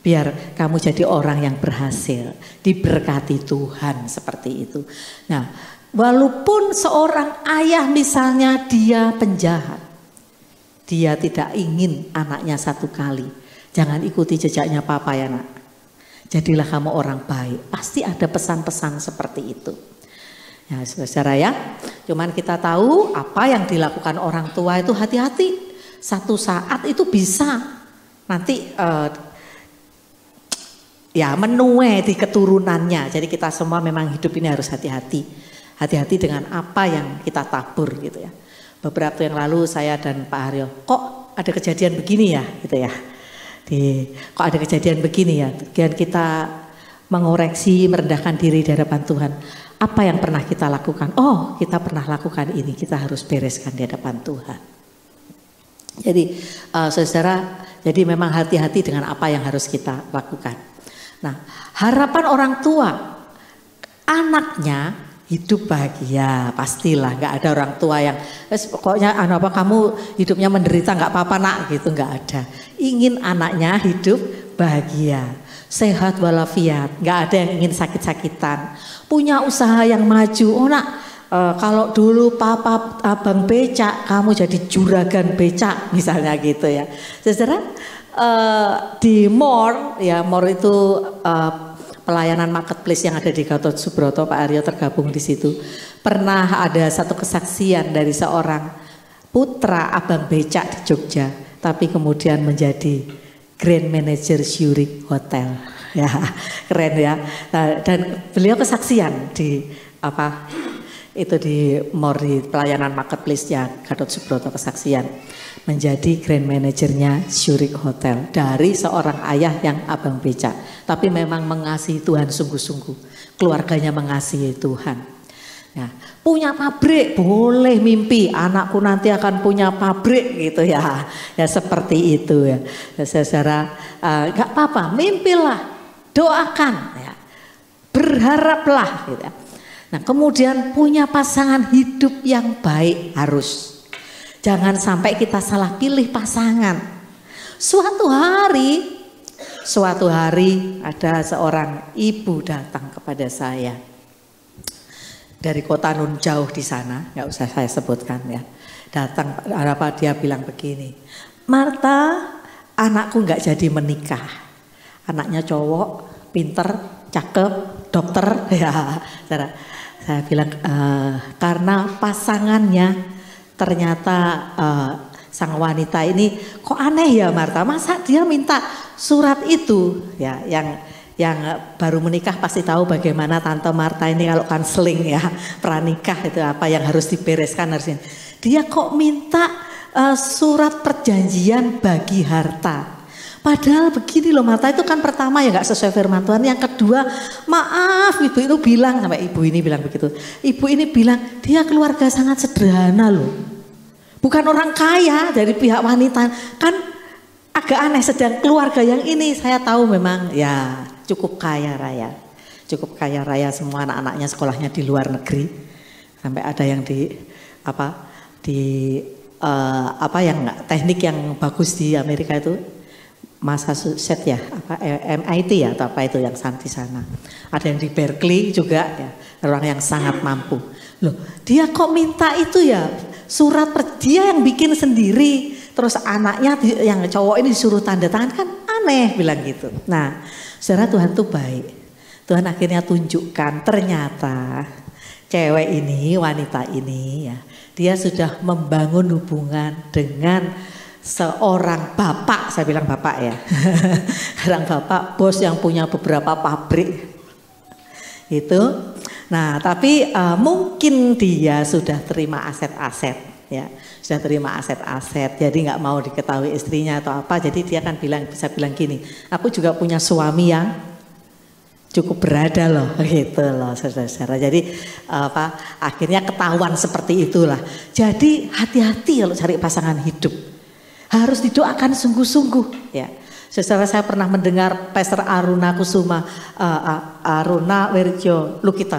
biar kamu jadi orang yang berhasil, diberkati Tuhan seperti itu. Nah, walaupun seorang ayah misalnya dia penjahat, dia tidak ingin anaknya satu kali. Jangan ikuti jejaknya papa ya nak. Jadilah kamu orang baik. Pasti ada pesan-pesan seperti itu. Ya saudara ya. Cuman kita tahu apa yang dilakukan orang tua itu hati-hati. Satu saat itu bisa. Nanti ya menuai di keturunannya. Jadi kita semua memang hidup ini harus hati-hati. Hati-hati dengan apa yang kita tabur gitu ya. Beberapa waktu yang lalu saya dan Pak Haryo, kok ada kejadian begini ya gitu ya. Kok ada kejadian begini ya. Dan kita mengoreksi, merendahkan diri di hadapan Tuhan. Apa yang pernah kita lakukan? Oh, kita pernah lakukan ini, kita harus bereskan di hadapan Tuhan. Jadi saudara, jadi memang hati-hati dengan apa yang harus kita lakukan. Nah, harapan orang tua anaknya hidup bahagia, pastilah nggak ada orang tua yang pokoknya apa kamu hidupnya menderita nggak apa-apa nak gitu, nggak ada. Ingin anaknya hidup bahagia, sehat walafiat, nggak ada yang ingin sakit-sakitan, punya usaha yang maju. Oh nak, kalau dulu papa abang becak, kamu jadi juragan becak misalnya gitu ya. Saudara, di MOR ya, MOR itu pelayanan marketplace yang ada di Gatot Subroto, Pak Aryo tergabung di situ. Pernah ada satu kesaksian dari seorang putra abang becak di Jogja, tapi kemudian menjadi Grand Manager Zurich Hotel. Ya, keren ya. Dan beliau kesaksian di apa? Itu di MOR, di pelayanan marketplace ya Gatot Subroto, kesaksian menjadi grand manajernya Zurich Hotel dari seorang ayah yang abang becak, tapi memang mengasihi Tuhan sungguh-sungguh, keluarganya mengasihi Tuhan. Ya, punya pabrik boleh mimpi, anakku nanti akan punya pabrik gitu ya, ya seperti itu ya. Saudara, nggak apa-apa, mimpilah, doakan, ya, berharaplah gitu ya. Nah, kemudian punya pasangan hidup yang baik harus. Jangan sampai kita salah pilih pasangan. Suatu hari ada seorang ibu datang kepada saya dari kota nun jauh di sana, nggak usah saya sebutkan ya. Datang, dia bilang begini, Marta, anakku nggak jadi menikah. Anaknya cowok, pinter, cakep, dokter ya. Saya bilang karena pasangannya ternyata sang wanita ini kok aneh ya Marta, masa dia minta surat itu ya, yang baru menikah pasti tahu bagaimana Tante Marta ini kalau konseling ya pranikah itu apa yang harus dibereskan harusnya. Dia kok minta surat perjanjian bagi harta. Padahal begini loh Marta, itu kan pertama ya nggak sesuai firman Tuhan. Yang kedua, maaf ibu itu bilang, sampai ibu ini bilang begitu. Ibu ini bilang dia keluarga sangat sederhana loh. Bukan orang kaya dari pihak wanita. Kan agak aneh, sedang keluarga yang ini saya tahu memang ya cukup kaya raya. Cukup kaya raya, semua anak-anaknya sekolahnya di luar negeri. Sampai ada yang yang teknik yang bagus di Amerika itu. Massachusetts ya, MIT ya atau apa itu yang di sana. Ada yang di Berkeley juga ya, orang yang sangat mampu. Loh, dia kok minta itu ya, surat dia yang bikin sendiri, terus anaknya yang cowok ini disuruh tanda tangan, kan aneh bilang gitu. Nah, saudara, Tuhan tuh baik. Tuhan akhirnya tunjukkan ternyata cewek ini, wanita ini ya, dia sudah membangun hubungan dengan seorang bapak, saya bilang bapak ya, seorang bapak bos yang punya beberapa pabrik itu. Nah, tapi mungkin dia sudah terima aset-aset, ya, sudah terima aset-aset. Jadi nggak mau diketahui istrinya atau apa. Jadi dia kan bisa bilang gini, aku juga punya suami yang cukup berada loh, gitu loh, saudara-saudara. Jadi akhirnya ketahuan seperti itulah. Jadi hati-hati kalau cari pasangan hidup. Harus didoakan sungguh-sungguh ya. Saudara, saya pernah mendengar Pastor Aruna Kusuma, Aruna Werjo Lukita,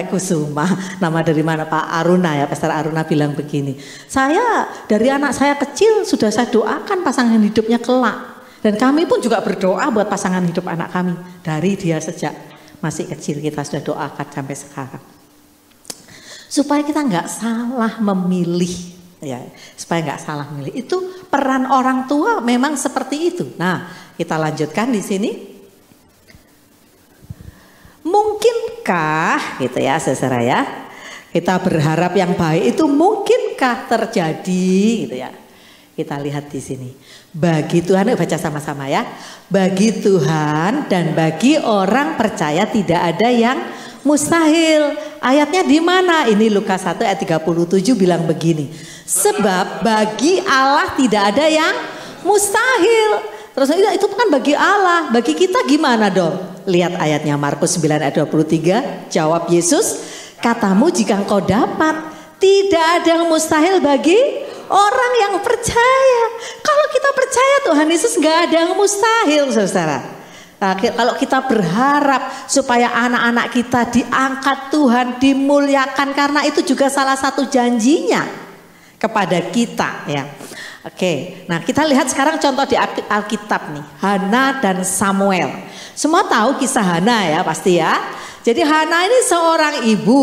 Kusuma, nama dari mana Pak Aruna ya, Pastor Aruna bilang begini, saya dari anak saya kecil sudah saya doakan pasangan hidupnya kelak. Dan kami pun juga berdoa buat pasangan hidup anak kami. Dari dia sejak masih kecil kita sudah doakan sampai sekarang. Supaya kita nggak salah memilih. Ya, supaya nggak salah milih. Itu peran orang tua memang seperti itu. Nah, kita lanjutkan di sini. Mungkinkah gitu ya saudara ya, kita berharap yang baik itu mungkinkah terjadi gitu ya. Kita lihat di sini. Bagi Tuhan, baca sama-sama ya. Bagi Tuhan dan bagi orang percaya tidak ada yang mustahil. Ayatnya di mana? Ini Lukas 1 ayat 37 bilang begini. Sebab bagi Allah tidak ada yang mustahil. Terus itu kan bagi Allah. Bagi kita gimana dong? Lihat ayatnya Markus 9 ayat 23. Jawab Yesus, katamu jika engkau dapat, tidak ada yang mustahil bagi orang yang percaya. Kalau kita percaya Tuhan Yesus gak ada yang mustahil, saudara. Nah, kalau kita berharap supaya anak-anak kita diangkat Tuhan, dimuliakan, karena itu juga salah satu janjinya kepada kita ya. Oke, nah kita lihat sekarang contoh di Alkitab nih, Hana dan Samuel. Semua tahu kisah Hana ya pasti ya. Jadi Hana ini seorang ibu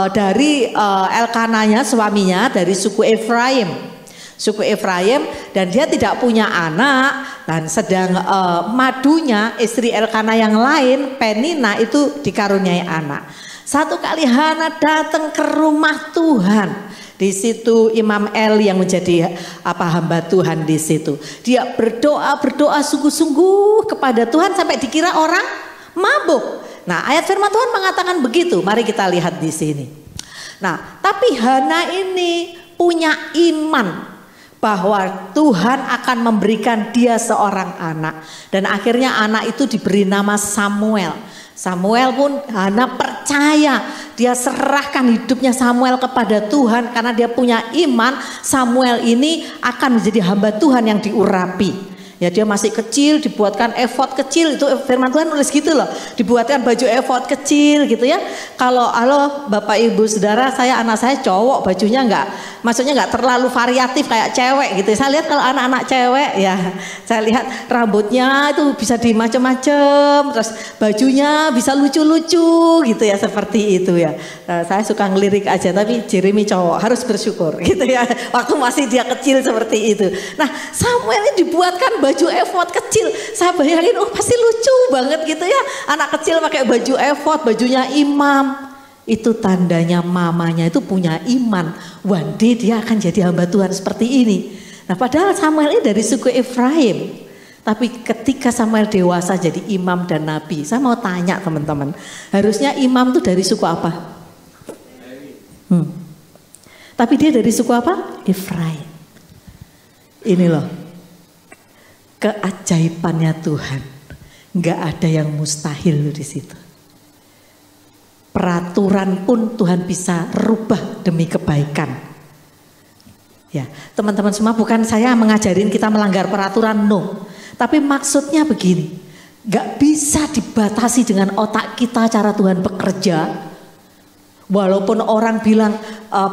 dari Elkananya, suaminya dari suku Efraim. Suku Efraim, dan dia tidak punya anak, dan sedang madunya istri Elkana yang lain, Penina, itu dikaruniai anak. Satu kali Hana datang ke rumah Tuhan. Di situ Imam Eli yang menjadi hamba Tuhan di situ. Dia berdoa sungguh-sungguh kepada Tuhan sampai dikira orang mabuk. Nah, ayat firman Tuhan mengatakan begitu. Mari kita lihat di sini. Nah, tapi Hana ini punya iman bahwa Tuhan akan memberikan dia seorang anak, dan akhirnya anak itu diberi nama Samuel. Samuel pun Hana percaya, dia serahkan hidupnya Samuel kepada Tuhan karena dia punya iman Samuel ini akan menjadi hamba Tuhan yang diurapi. Ya, dia masih kecil, dibuatkan efod kecil, itu firman Tuhan nulis gitu loh, dibuatkan baju efod kecil gitu ya. Kalau Bapak Ibu Saudara, anak saya cowok, bajunya maksudnya nggak terlalu variatif kayak cewek gitu. Saya lihat kalau anak-anak cewek ya, saya lihat rambutnya itu bisa di macam-macam, terus bajunya bisa lucu-lucu gitu ya, seperti itu ya. Nah, saya suka ngelirik aja, tapi Jeremy cowok, harus bersyukur gitu ya. Waktu masih dia kecil seperti itu. Nah, Samuel ini dibuatkan baju efod kecil. Saya bayangin, pasti lucu banget gitu ya. Anak kecil pakai baju efod, bajunya imam. Itu tandanya mamanya itu punya iman. One day dia akan jadi hamba Tuhan seperti ini. Nah, padahal Samuel ini dari suku Efraim. Tapi ketika Samuel dewasa jadi imam dan nabi, saya mau tanya teman-teman, harusnya imam itu dari suku apa? Tapi dia dari suku apa? Efraim. Ini loh, keajaibannya Tuhan, nggak ada yang mustahil di situ. Peraturan pun Tuhan bisa rubah demi kebaikan. Ya, teman-teman semua, bukan saya mengajarin kita melanggar peraturan, no. Tapi maksudnya begini, nggak bisa dibatasi dengan otak kita cara Tuhan bekerja. Walaupun orang bilang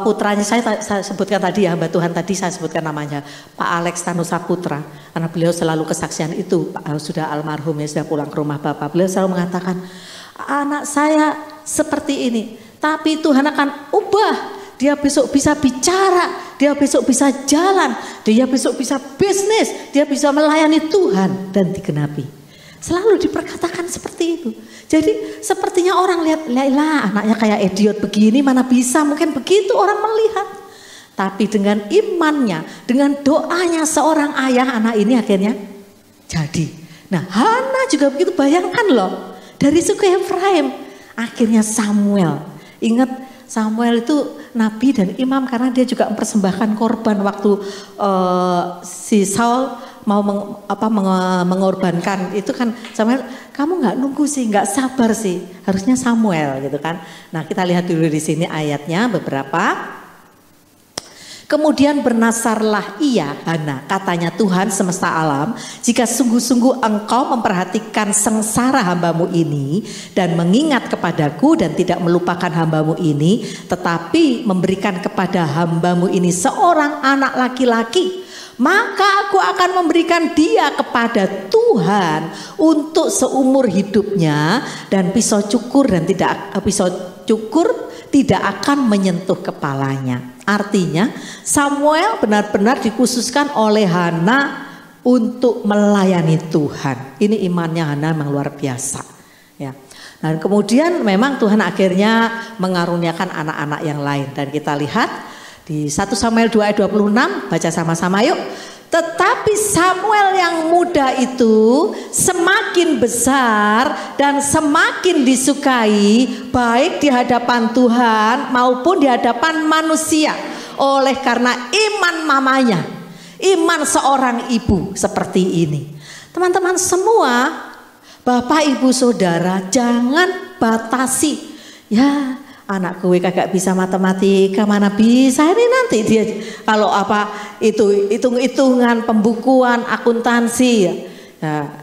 putranya, saya sebutkan tadi ya, hamba Tuhan tadi saya sebutkan namanya Pak Alex Tanusa Putra, karena beliau selalu kesaksian itu, sudah almarhum ya, sudah pulang ke rumah Bapak. Beliau selalu mengatakan, anak saya seperti ini, tapi Tuhan akan ubah. Dia besok bisa bicara, dia besok bisa jalan, dia besok bisa bisnis, dia bisa melayani Tuhan, dan digenapi. Selalu diperkatakan seperti itu. Jadi sepertinya orang lihat, lah anaknya kayak idiot begini, mana bisa, mungkin begitu orang melihat. Tapi dengan imannya, dengan doanya seorang ayah, anak ini akhirnya jadi. Nah, Hana juga begitu, bayangkan loh, dari suku Efraim, akhirnya Samuel. Ingat, Samuel itu nabi dan imam karena dia juga mempersembahkan korban waktu si Saul mau mengorbankan itu kan. Samuel, kamu nggak nunggu sih, nggak sabar sih, harusnya Samuel gitu kan. Nah, kita lihat dulu di sini ayatnya beberapa. Kemudian bernasarlah ia, Hana, katanya Tuhan semesta alam, jika sungguh-sungguh engkau memperhatikan sengsara hambamu ini dan mengingat kepadaku dan tidak melupakan hambamu ini, tetapi memberikan kepada hambamu ini seorang anak laki-laki, maka aku akan memberikan dia kepada Tuhan untuk seumur hidupnya, dan pisau cukur tidak akan menyentuh kepalanya. Artinya Samuel benar-benar dikhususkan oleh Hana untuk melayani Tuhan. Ini imannya Hana memang luar biasa ya. Dan kemudian memang Tuhan akhirnya mengaruniakan anak-anak yang lain, dan kita lihat Di 1 Samuel 2 ayat 26, baca sama-sama yuk. Tetapi Samuel yang muda itu semakin besar dan semakin disukai baik di hadapan Tuhan maupun di hadapan manusia oleh karena iman mamanya, iman seorang ibu seperti ini. Teman-teman semua, Bapak Ibu Saudara, jangan batasi. Ya, anak gue kagak bisa matematika, mana bisa ini nanti dia kalau apa itu hitung-hitungan pembukuan akuntansi ya,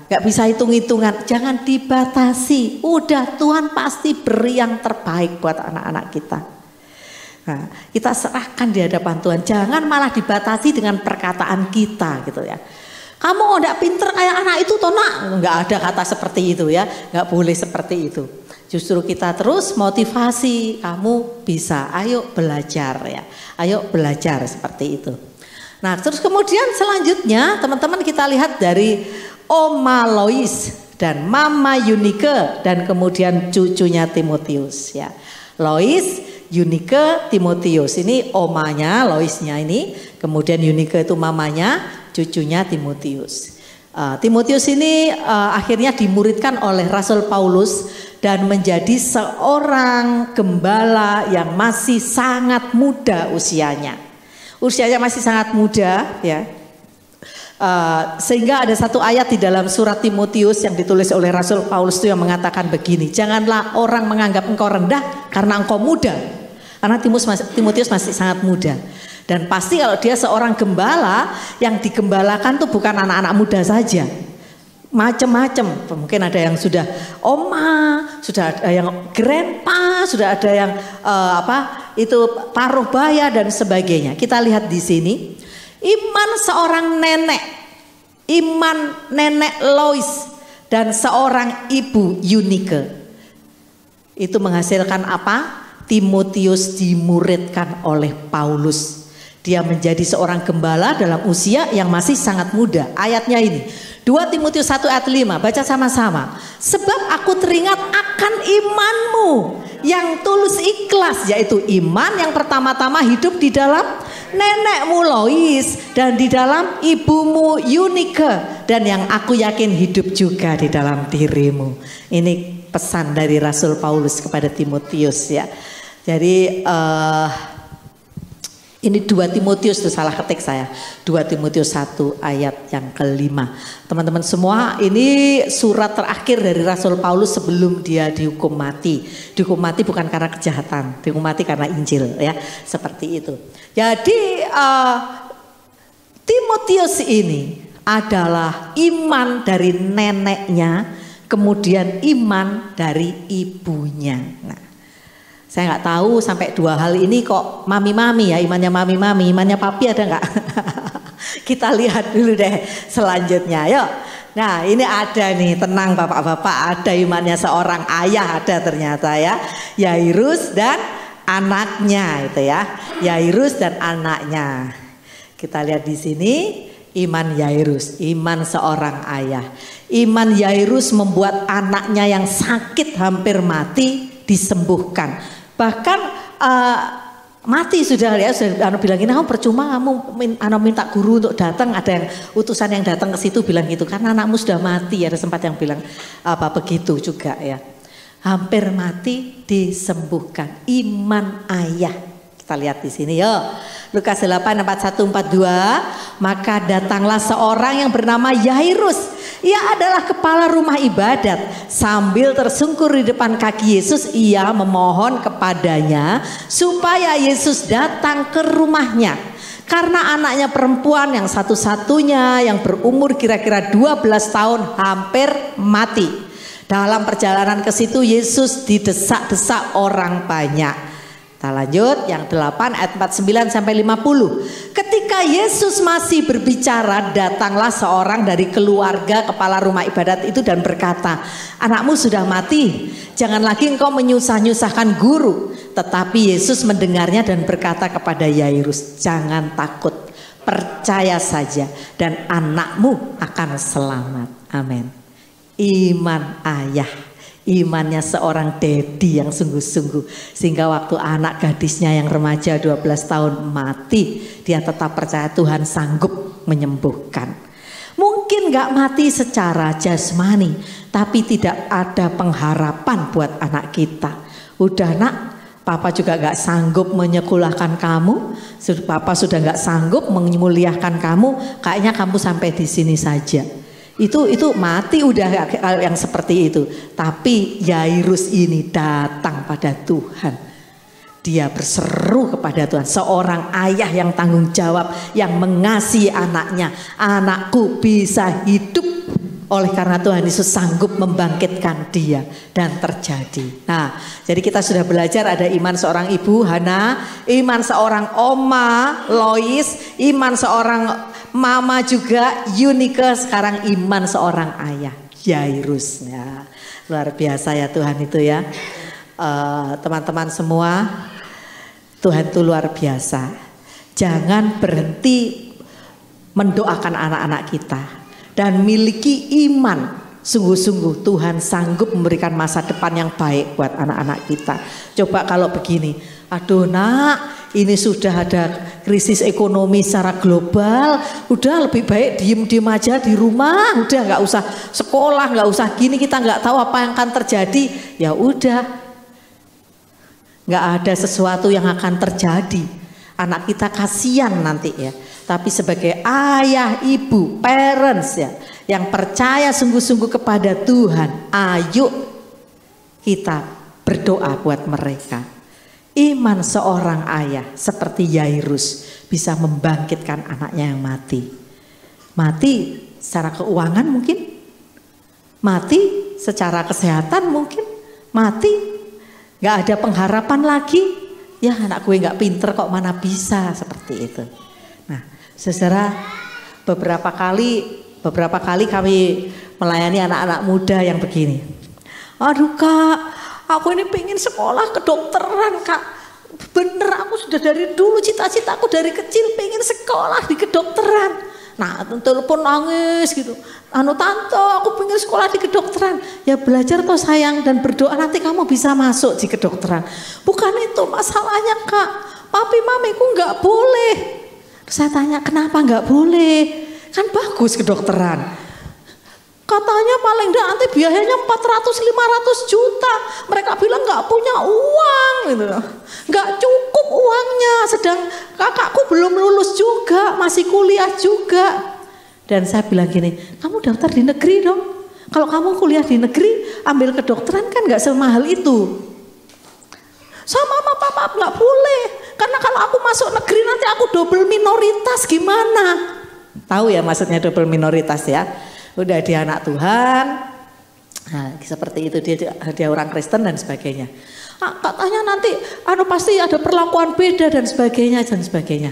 gak bisa hitung-hitungan, jangan dibatasi. Udah, Tuhan pasti beri yang terbaik buat anak-anak kita. Nah, kita serahkan di hadapan Tuhan, jangan malah dibatasi dengan perkataan kita gitu ya. Kamu nggak pinter kayak anak itu toh nak, nggak ada kata seperti itu ya, nggak boleh seperti itu. Justru kita terus motivasi, kamu bisa, ayo belajar ya, ayo belajar seperti itu. Nah terus kemudian selanjutnya teman-teman kita lihat dari Oma Lois dan Mama Yunike dan kemudian cucunya Timotius ya. Lois, Yunike, Timotius, ini omanya Loisnya ini, kemudian Yunike itu mamanya, cucunya Timotius. Timotius ini akhirnya dimuridkan oleh Rasul Paulus dan menjadi seorang gembala yang masih sangat muda usianya. Usianya masih sangat muda ya. Sehingga ada satu ayat di dalam surat Timotius yang ditulis oleh Rasul Paulus itu yang mengatakan begini, janganlah orang menganggap engkau rendah karena engkau muda. Karena Timotius masih sangat muda. Dan pasti kalau dia seorang gembala, yang digembalakan tuh bukan anak-anak muda saja. Macam-macam, mungkin ada yang sudah oma, sudah ada yang grandpa, sudah ada yang paruh baya dan sebagainya. Kita lihat di sini, iman seorang nenek, iman nenek Lois dan seorang ibu Yunike itu menghasilkan apa? Timotius dimuridkan oleh Paulus. Dia menjadi seorang gembala dalam usia yang masih sangat muda. Ayatnya ini 2 Timotius 1 ayat 5, baca sama-sama. Sebab aku teringat akan imanmu yang tulus ikhlas, yaitu iman yang pertama-tama hidup di dalam nenekmu Lois dan di dalam ibumu Yunike, dan yang aku yakin hidup juga di dalam dirimu. Ini pesan dari Rasul Paulus kepada Timotius ya. Jadi ini 2 Timotius, itu salah ketik saya, 2 Timotius 1 ayat yang kelima. Teman-teman semua, ini surat terakhir dari Rasul Paulus sebelum dia dihukum mati. Dihukum mati bukan karena kejahatan, dihukum mati karena Injil ya, seperti itu. Jadi Timotius ini adalah iman dari neneknya, kemudian iman dari ibunya. Nah, saya nggak tahu sampai 2 hal ini kok mami-mami ya, imannya mami-mami, imannya papi ada nggak? Kita lihat dulu deh selanjutnya, yuk. Nah ini ada nih, tenang bapak-bapak, ada imannya seorang ayah, ada ternyata ya, Yairus dan anaknya itu ya, Yairus dan anaknya. Kita lihat di sini iman Yairus, iman seorang ayah. Iman Yairus membuat anaknya yang sakit hampir mati disembuhkan. Bahkan mati sudah ya, sudah bilangin, kamu percuma kamu minta guru untuk datang, ada yang utusan yang datang ke situ bilang gitu, karena anakmu sudah mati. Ada sempat yang bilang begitu juga ya. Hampir mati disembuhkan, iman ayah. Kita lihat di sini yuk. Lukas 8 41-42, maka datanglah seorang yang bernama Yairus. Ia adalah kepala rumah ibadat. Sambil tersungkur di depan kaki Yesus, ia memohon kepadanya supaya Yesus datang ke rumahnya. Karena anaknya perempuan yang satu-satunya yang berumur kira-kira 12 tahun hampir mati. Dalam perjalanan ke situ Yesus didesak-desak orang banyak. Kita lanjut yang 8 ayat 49-50. Ketika Yesus masih berbicara, datanglah seorang dari keluarga kepala rumah ibadat itu dan berkata, anakmu sudah mati, jangan lagi engkau menyusah-nyusahkan guru. Tetapi Yesus mendengarnya dan berkata kepada Yairus, jangan takut, percaya saja dan anakmu akan selamat. Amin. Iman ayah, Imannya seorang daddy yang sungguh-sungguh. Sehingga waktu anak gadisnya yang remaja 12 tahun mati, dia tetap percaya Tuhan sanggup menyembuhkan. Mungkin gak mati secara jasmani, tapi tidak ada pengharapan buat anak kita. Udah nak, Papa juga gak sanggup menyekolahkan kamu, Papa sudah gak sanggup memuliakan kamu, kayaknya kamu sampai di sini saja. Itu mati udah yang seperti itu. Tapi Yairus ini datang pada Tuhan. Dia berseru kepada Tuhan, seorang ayah yang tanggung jawab, yang mengasihi anaknya. Anakku bisa hidup oleh karena Tuhan Yesus sanggup membangkitkan dia, dan terjadi. Nah, jadi kita sudah belajar ada iman seorang ibu Hana, iman seorang oma Lois, iman seorang mama juga Yunike, sekarang iman seorang ayah Yairus. Ya, luar biasa ya Tuhan itu ya. Teman-teman semua, Tuhan itu luar biasa. Jangan berhenti mendoakan anak-anak kita dan miliki iman. Sungguh-sungguh Tuhan sanggup memberikan masa depan yang baik buat anak-anak kita. Coba kalau begini, aduh nak, ini sudah ada krisis ekonomi secara global, udah lebih baik diem-diem aja di rumah, udah nggak usah sekolah, nggak usah gini, kita nggak tahu apa yang akan terjadi. Ya udah, nggak ada sesuatu yang akan terjadi. Anak kita kasihan nanti ya. Tapi sebagai ayah, ibu, parents ya, yang percaya sungguh-sungguh kepada Tuhan, ayo kita berdoa buat mereka. Iman seorang ayah seperti Yairus bisa membangkitkan anaknya yang mati. Mati secara keuangan mungkin, mati secara kesehatan mungkin, mati gak ada pengharapan lagi. Ya anak gue gak pinter kok, mana bisa seperti itu. Nah saudara, beberapa kali kami melayani anak-anak muda yang begini. Aduh kak, aku ini pengen sekolah kedokteran kak. Bener, aku sudah dari dulu cita-citaku dari kecil pengen sekolah di kedokteran. Nah telepon nangis gitu, tante aku pengen sekolah di kedokteran. Ya belajar toh sayang, dan berdoa nanti kamu bisa masuk di kedokteran. Bukan itu masalahnya kak, papi mamiku gak boleh. Saya tanya kenapa gak boleh, kan bagus kedokteran. Katanya paling enggak nanti biayanya 400-500 juta. Mereka bilang gak punya uang gitu. Gak cukup uangnya. Sedang kakakku belum lulus juga, masih kuliah juga. Dan saya bilang gini, kamu daftar di negeri dong. Kalau kamu kuliah di negeri, ambil kedokteran kan gak semahal itu. Sama mama papa gak boleh. Karena kalau aku masuk negeri nanti aku double minoritas gimana. Tahu ya maksudnya double minoritas ya. Udah dia anak Tuhan, nah, seperti itu dia orang Kristen dan sebagainya. Katanya nanti pasti ada perlakuan beda dan sebagainya dan sebagainya.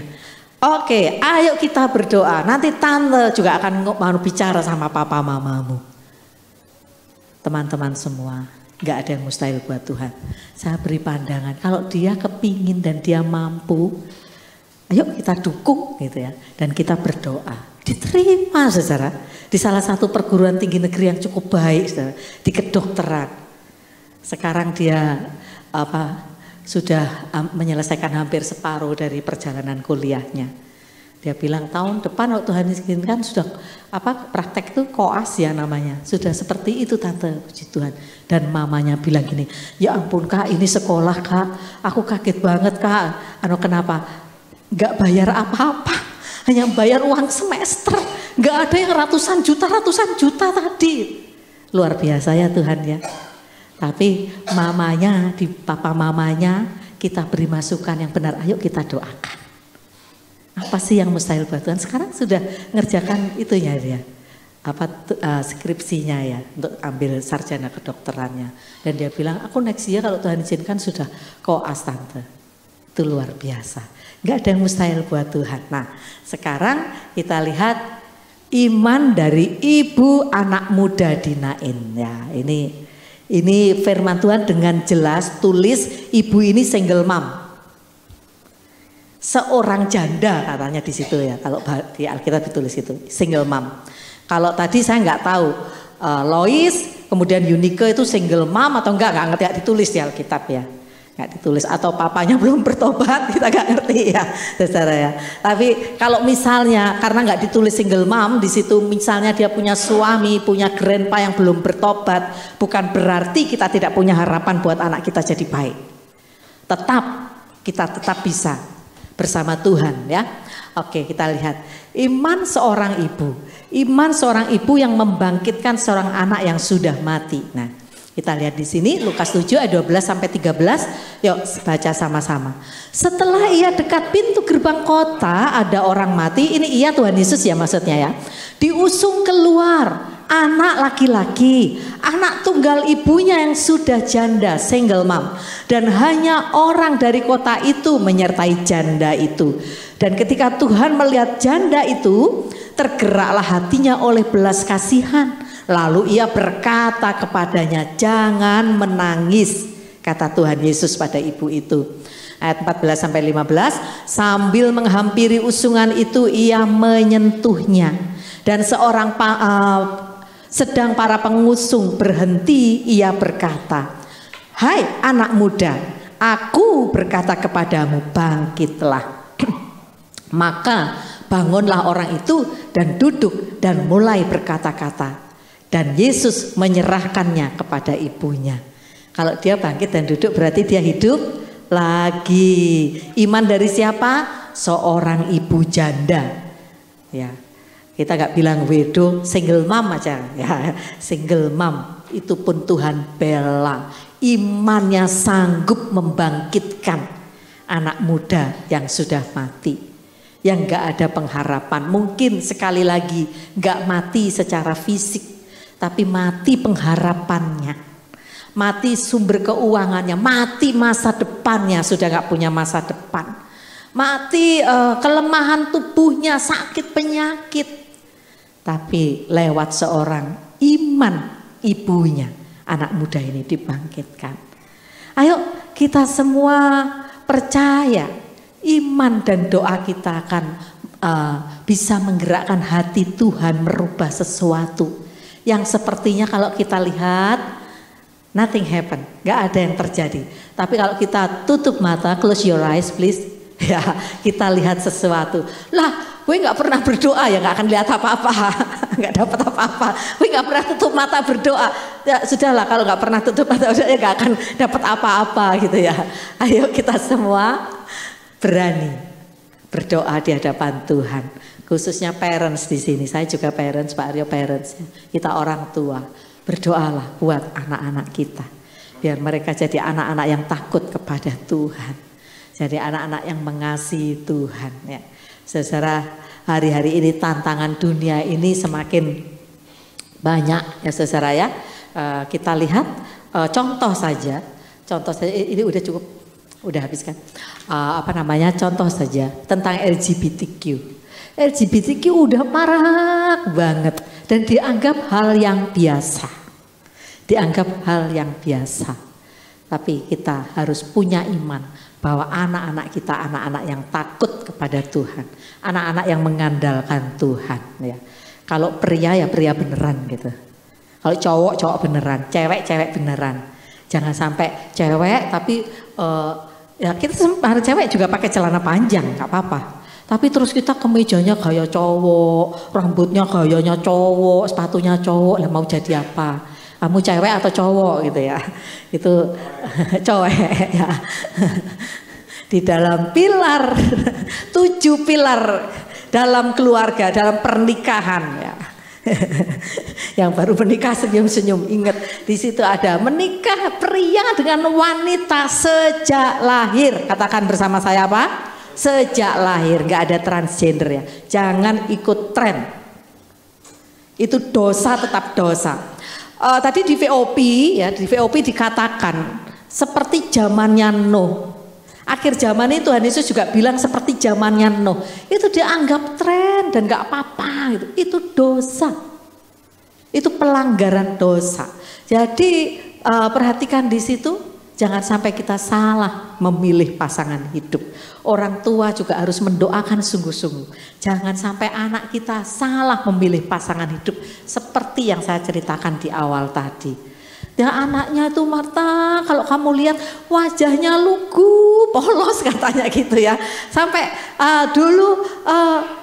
Oke, ayo kita berdoa. Nanti tante juga akan mau bicara sama papa mamamu. Teman-teman semua, nggak ada yang mustahil buat Tuhan. Saya beri pandangan, kalau dia kepingin dan dia mampu, ayo kita dukung gitu ya, dan kita berdoa. Diterima saudara di salah satu perguruan tinggi negeri yang cukup baik saudara, di kedokteran. Sekarang dia sudah menyelesaikan hampir separuh dari perjalanan kuliahnya. Dia bilang tahun depan waktu Tuhan izinkan sudah praktek itu koas ya namanya. Sudah seperti itu tante, puji Tuhan. Dan mamanya bilang gini, ya ampun kak, ini sekolah kak, aku kaget banget kak. Kenapa? Gak bayar apa-apa. Hanya bayar uang semester, nggak ada yang ratusan juta tadi. Luar biasa ya Tuhan ya. Tapi mamanya, di papa mamanya kita beri masukan yang benar. Ayo kita doakan. Apa sih yang mustahil buat Tuhan? Sekarang sudah ngerjakan itunya dia. Skripsinya ya untuk ambil sarjana kedokterannya. Dan dia bilang aku next year kalau Tuhan izinkan sudah koas tante. Itu luar biasa. Gak ada yang mustahil buat Tuhan. Nah sekarang kita lihat iman dari ibu anak muda di Nain ya. Ini firman Tuhan dengan jelas tulis ibu ini single mom. Seorang janda katanya di situ ya. Kalau di Alkitab ditulis itu single mom. Kalau tadi saya nggak tahu Lois Kemudian Yunike itu single mom atau enggak ngerti, ya ditulis di Alkitab ya. Nggak ditulis, atau papanya belum bertobat, kita nggak ngerti ya, saudara ya. Tapi kalau misalnya karena nggak ditulis single mom di situ, misalnya dia punya suami, punya grandpa yang belum bertobat, bukan berarti kita tidak punya harapan buat anak kita jadi baik. Kita tetap bisa bersama Tuhan ya. Oke, kita lihat iman seorang ibu yang membangkitkan seorang anak yang sudah mati. Nah, kita lihat di sini Lukas 7 ayat 12 sampai 13. Yuk baca sama-sama. Setelah ia dekat pintu gerbang kota, ada orang mati. Ini ia Tuhan Yesus ya maksudnya ya. Diusung keluar anak laki-laki, anak tunggal ibunya yang sudah janda, single mom. Dan hanya orang dari kota itu menyertai janda itu. Dan ketika Tuhan melihat janda itu, tergeraklah hatinya oleh belas kasihan. Lalu ia berkata kepadanya, jangan menangis, kata Tuhan Yesus pada ibu itu. Ayat 14 sampai 15, sambil menghampiri usungan itu ia menyentuhnya. Dan sedang para pengusung berhenti, ia berkata, hai anak muda, aku berkata kepadamu, bangkitlah. Maka bangunlah orang itu dan duduk dan mulai berkata-kata. Dan Yesus menyerahkannya kepada ibunya. Kalau dia bangkit dan duduk berarti dia hidup lagi. Iman dari siapa? Seorang ibu janda. Ya, kita nggak bilang widow, single mom aja. Ya, single mom itu pun Tuhan bela. Imannya sanggup membangkitkan anak muda yang sudah mati, yang nggak ada pengharapan. Mungkin sekali lagi nggak mati secara fisik, tapi mati pengharapannya, mati sumber keuangannya, mati masa depannya, sudah gak punya masa depan, mati kelemahan tubuhnya, sakit penyakit. Tapi lewat seorang iman ibunya, anak muda ini dibangkitkan. Ayo kita semua percaya iman dan doa kita akan bisa menggerakkan hati Tuhan merubah sesuatu yang sepertinya kalau kita lihat nothing happen, gak ada yang terjadi. Tapi kalau kita tutup mata, close your eyes please, ya kita lihat sesuatu. Lah, gue gak pernah berdoa ya gak akan lihat apa-apa, gak dapat apa-apa. Gue gak pernah tutup mata berdoa, ya sudahlah kalau gak pernah tutup mata berdoa ya gak akan dapat apa-apa gitu ya. Ayo kita semua berani berdoa di hadapan Tuhan. Khususnya parents di sini, saya juga parents, Pak Aryo parents, kita orang tua, berdoalah buat anak-anak kita, biar mereka jadi anak-anak yang takut kepada Tuhan, jadi anak-anak yang mengasihi Tuhan. Ya, saudara, hari-hari ini tantangan dunia ini semakin banyak ya saudara ya. Kita lihat contoh saja ini udah cukup, udah habis kan? Contoh saja tentang LGBTQ. LGBTQ udah parah banget dan dianggap hal yang biasa. Tapi kita harus punya iman bahwa anak-anak kita anak-anak yang takut kepada Tuhan, anak-anak yang mengandalkan Tuhan ya. Kalau pria ya pria beneran gitu. Kalau cowok beneran, cewek beneran. Jangan sampai cewek tapi ya kita harus cewek juga pakai celana panjang, nggak apa-apa. Tapi terus kita kemejanya gaya cowok, rambutnya gayanya cowok, sepatunya cowok, lah mau jadi apa? Kamu cewek atau cowok gitu ya? Itu cowok ya. Di dalam pilar, 7 pilar dalam keluarga, dalam pernikahan ya. Yang baru menikah senyum-senyum, ingat di situ ada menikah pria dengan wanita sejak lahir. Katakan bersama saya apa? Sejak lahir, gak ada transgender ya. Jangan ikut tren. Itu dosa, tetap dosa. Tadi di VOP ya, di VOP dikatakan seperti zamannya Nuh. Akhir zaman itu Tuhan Yesus juga bilang seperti zamannya Nuh. Itu dianggap tren dan gak apa-apa gitu. Itu dosa. Itu pelanggaran dosa. Jadi perhatikan di situ, Jangan sampai kita salah memilih pasangan hidup. Orang tua juga harus mendoakan sungguh-sungguh. Jangan sampai anak kita salah memilih pasangan hidup seperti yang saya ceritakan di awal tadi. Ya anaknya itu Marta, kalau kamu lihat wajahnya lugu, polos katanya gitu ya. Sampai dulu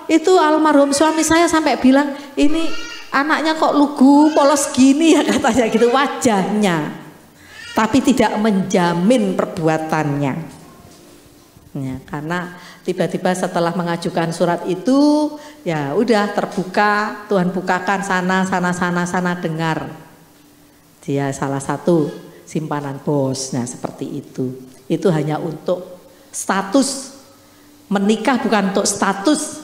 itu almarhum suami saya sampai bilang, ini anaknya kok lugu, polos gini ya katanya gitu wajahnya. Tapi tidak menjamin perbuatannya. Ya, karena tiba-tiba setelah mengajukan surat itu, ya udah terbuka, Tuhan bukakan sana dengar. Dia salah satu simpanan bos, nah seperti itu. Itu hanya untuk status, menikah bukan untuk status,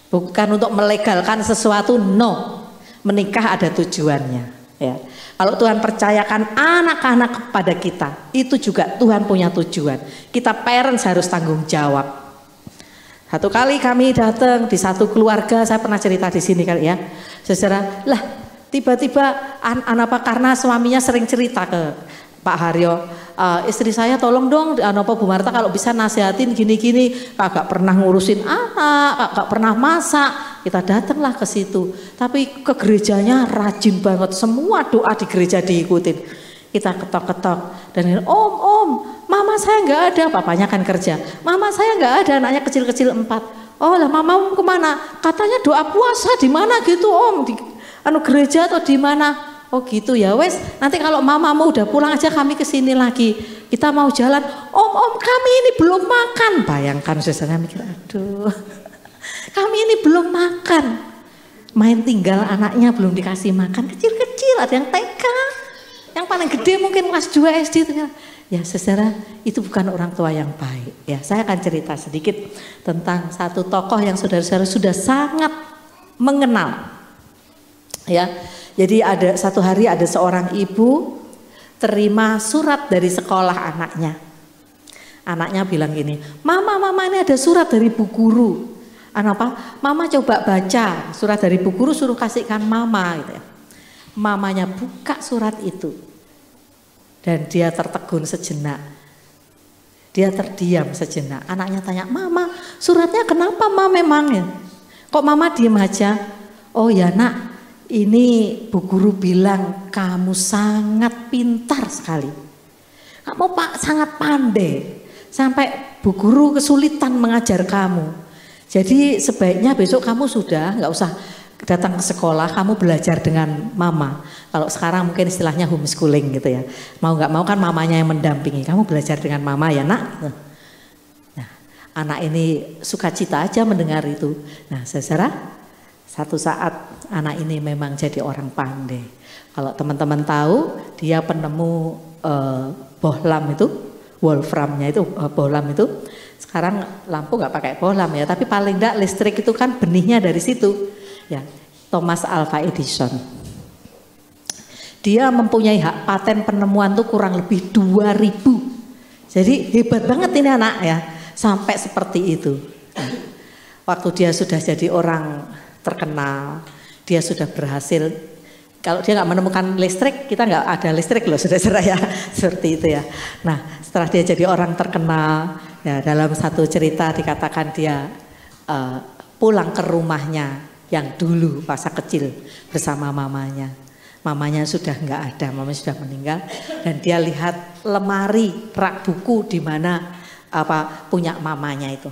bukan untuk melegalkan sesuatu, no. Menikah ada tujuannya. Ya. Kalau Tuhan percayakan anak-anak kepada kita, itu juga Tuhan punya tujuan. Kita parents harus tanggung jawab. Satu kali kami datang di satu keluarga, saya pernah cerita di sini kali ya. Saudara, lah tiba-tiba karena suaminya sering cerita ke Pak Haryo, istri saya tolong dong Bu Marta kalau bisa nasihatin gini-gini, kagak pernah ngurusin anak, kagak pernah masak. Kita datanglah ke situ, tapi ke gerejanya rajin banget, semua doa di gereja diikutin. Kita ketok-ketok dan om, mama saya nggak ada, papanya kan kerja, mama saya nggak ada, anaknya kecil-kecil 4. Oh lah mamamu kemana? Katanya doa puasa di mana gitu om, di gereja atau di mana? Oh gitu ya wes, nanti kalau mamamu udah pulang aja kami kesini lagi, kita mau jalan. Om kami ini belum makan. Bayangkan saya mikir, aduh kami ini belum makan, main tinggal anaknya belum dikasih makan, kecil-kecil, ada yang TK, yang paling gede mungkin kelas 2 SD itu. Ya saudara, itu bukan orang tua yang baik. Ya saya akan cerita sedikit tentang satu tokoh yang saudara-saudara sudah sangat mengenal. Ya, jadi satu hari ada seorang ibu terima surat dari sekolah anaknya. Anaknya bilang gini, mama ini ada surat dari bu guru. Mama coba baca surat dari bu guru, suruh kasihkan mama gitu ya. Mamanya buka surat itu dan dia tertegun sejenak. Dia terdiam sejenak. Anaknya tanya, mama suratnya kenapa memangnya? Kok mama diem aja? Oh ya nak, ini bu guru bilang kamu sangat pintar sekali. Kamu sangat pandai. Sampai bu guru kesulitan mengajar kamu. Jadi sebaiknya besok kamu sudah nggak usah datang ke sekolah, kamu belajar dengan mama. Kalau sekarang mungkin istilahnya homeschooling gitu ya. Mau nggak mau kan mamanya yang mendampingi, kamu belajar dengan mama ya nak. Nah, anak ini sukacita aja mendengar itu. Nah saudara, satu saat anak ini memang jadi orang pandai. Kalau teman-teman tahu, dia penemu bohlam itu, wolframnya itu, bohlam itu. Sekarang lampu nggak pakai bohlam ya, tapi paling enggak listrik itu kan benihnya dari situ. Ya, Thomas Alva Edison. Dia mempunyai hak paten penemuan tuh kurang lebih 2000. Jadi hebat banget ini anak ya, sampai seperti itu. Waktu dia sudah jadi orang terkenal, dia sudah berhasil. Kalau dia nggak menemukan listrik, kita nggak ada listrik loh saudara ya, seperti itu ya. Nah setelah dia jadi orang terkenal, ya dalam satu cerita dikatakan dia pulang ke rumahnya yang dulu masa kecil bersama mamanya. Mamanya sudah nggak ada, mamanya sudah meninggal, dan dia lihat lemari rak buku di mana punya mamanya itu.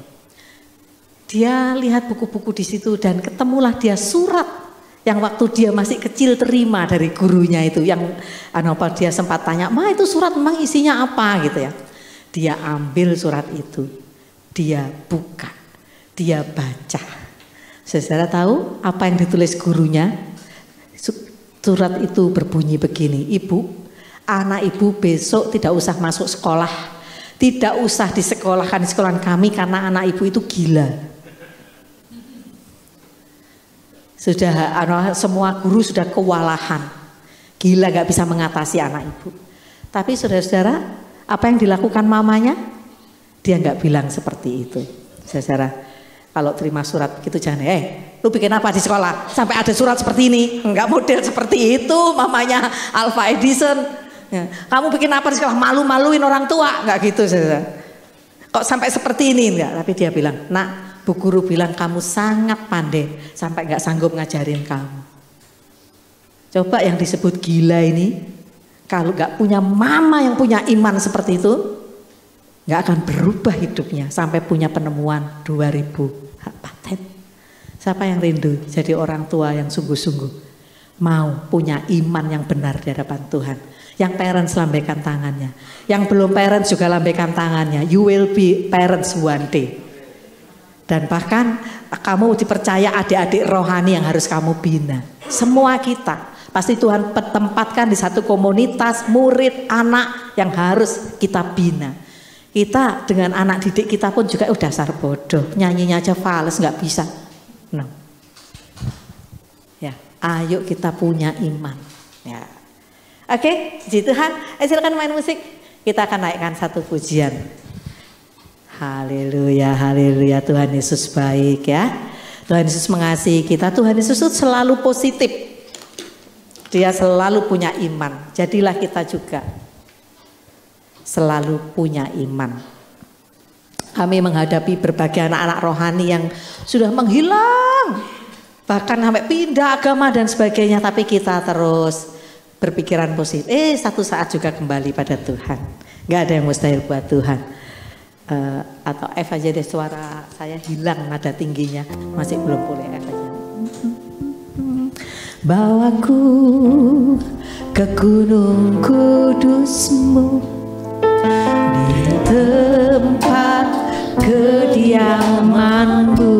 Dia lihat buku-buku di situ dan ketemulah dia surat yang waktu dia masih kecil terima dari gurunya itu, yang dia sempat tanya, "Ma, itu surat memang isinya apa?" gitu ya. Dia ambil surat itu, dia buka, dia baca. Saudara tahu apa yang ditulis gurunya? Surat itu berbunyi begini, "Ibu, anak ibu besok tidak usah masuk sekolah, tidak usah disekolahkan di sekolah kami karena anak ibu itu gila." Sudah semua guru sudah kewalahan, gila gak bisa mengatasi anak ibu. Tapi saudara-saudara, apa yang dilakukan mamanya? Dia gak bilang seperti itu. Saudara, kalau terima surat gitu jangan, lu bikin apa di sekolah sampai ada surat seperti ini? Enggak model seperti itu mamanya Alva Edison. Ya. Kamu bikin apa sekolah malu-maluin orang tua, nggak gitu saudara. Kok sampai seperti ini enggak? Tapi dia bilang, nak, Bu Guru bilang kamu sangat pandai sampai nggak sanggup ngajarin kamu. Coba yang disebut gila ini, kalau nggak punya mama yang punya iman seperti itu, nggak akan berubah hidupnya sampai punya penemuan 2000 hak paten. Siapa yang rindu jadi orang tua yang sungguh-sungguh mau punya iman yang benar di hadapan Tuhan? Yang parents lambaikan tangannya, yang belum parents juga lambaikan tangannya. You will be parents one day. Dan bahkan kamu dipercaya adik-adik rohani yang harus kamu bina. Semua kita pasti Tuhan tempatkan di satu komunitas murid anak yang harus kita bina. Kita dengan anak didik kita pun juga dasar bodoh, nyanyinya aja fales nggak bisa. No. Ya, ayo kita punya iman. Ya. Oke, puji Tuhan. Silakan main musik. Kita akan naikkan satu pujian. Haleluya, haleluya. Tuhan Yesus baik ya. Tuhan Yesus mengasihi kita. Tuhan Yesus itu selalu positif. Dia selalu punya iman. Jadilah kita juga selalu punya iman. Kami menghadapi berbagai anak-anak rohani yang sudah menghilang, bahkan sampai pindah agama dan sebagainya. Tapi kita terus berpikiran positif. Satu saat juga kembali pada Tuhan. Gak ada yang mustahil buat Tuhan. Atau F aja deh, suara saya hilang nada tingginya, masih belum pulih. F aja. Bawaku ke gunung kudus-Mu, di tempat kediaman-Mu,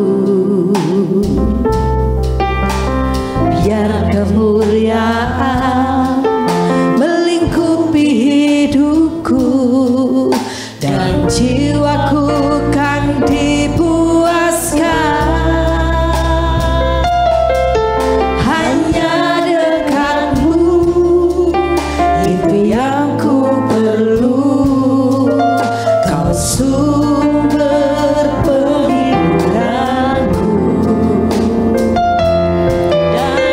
biar kemuliaan melingkupi hidupku dan jiwaku kan dipuaskan. Hanya dekat-Mu itu yang ku perlu, Kau sumber penghiburanku.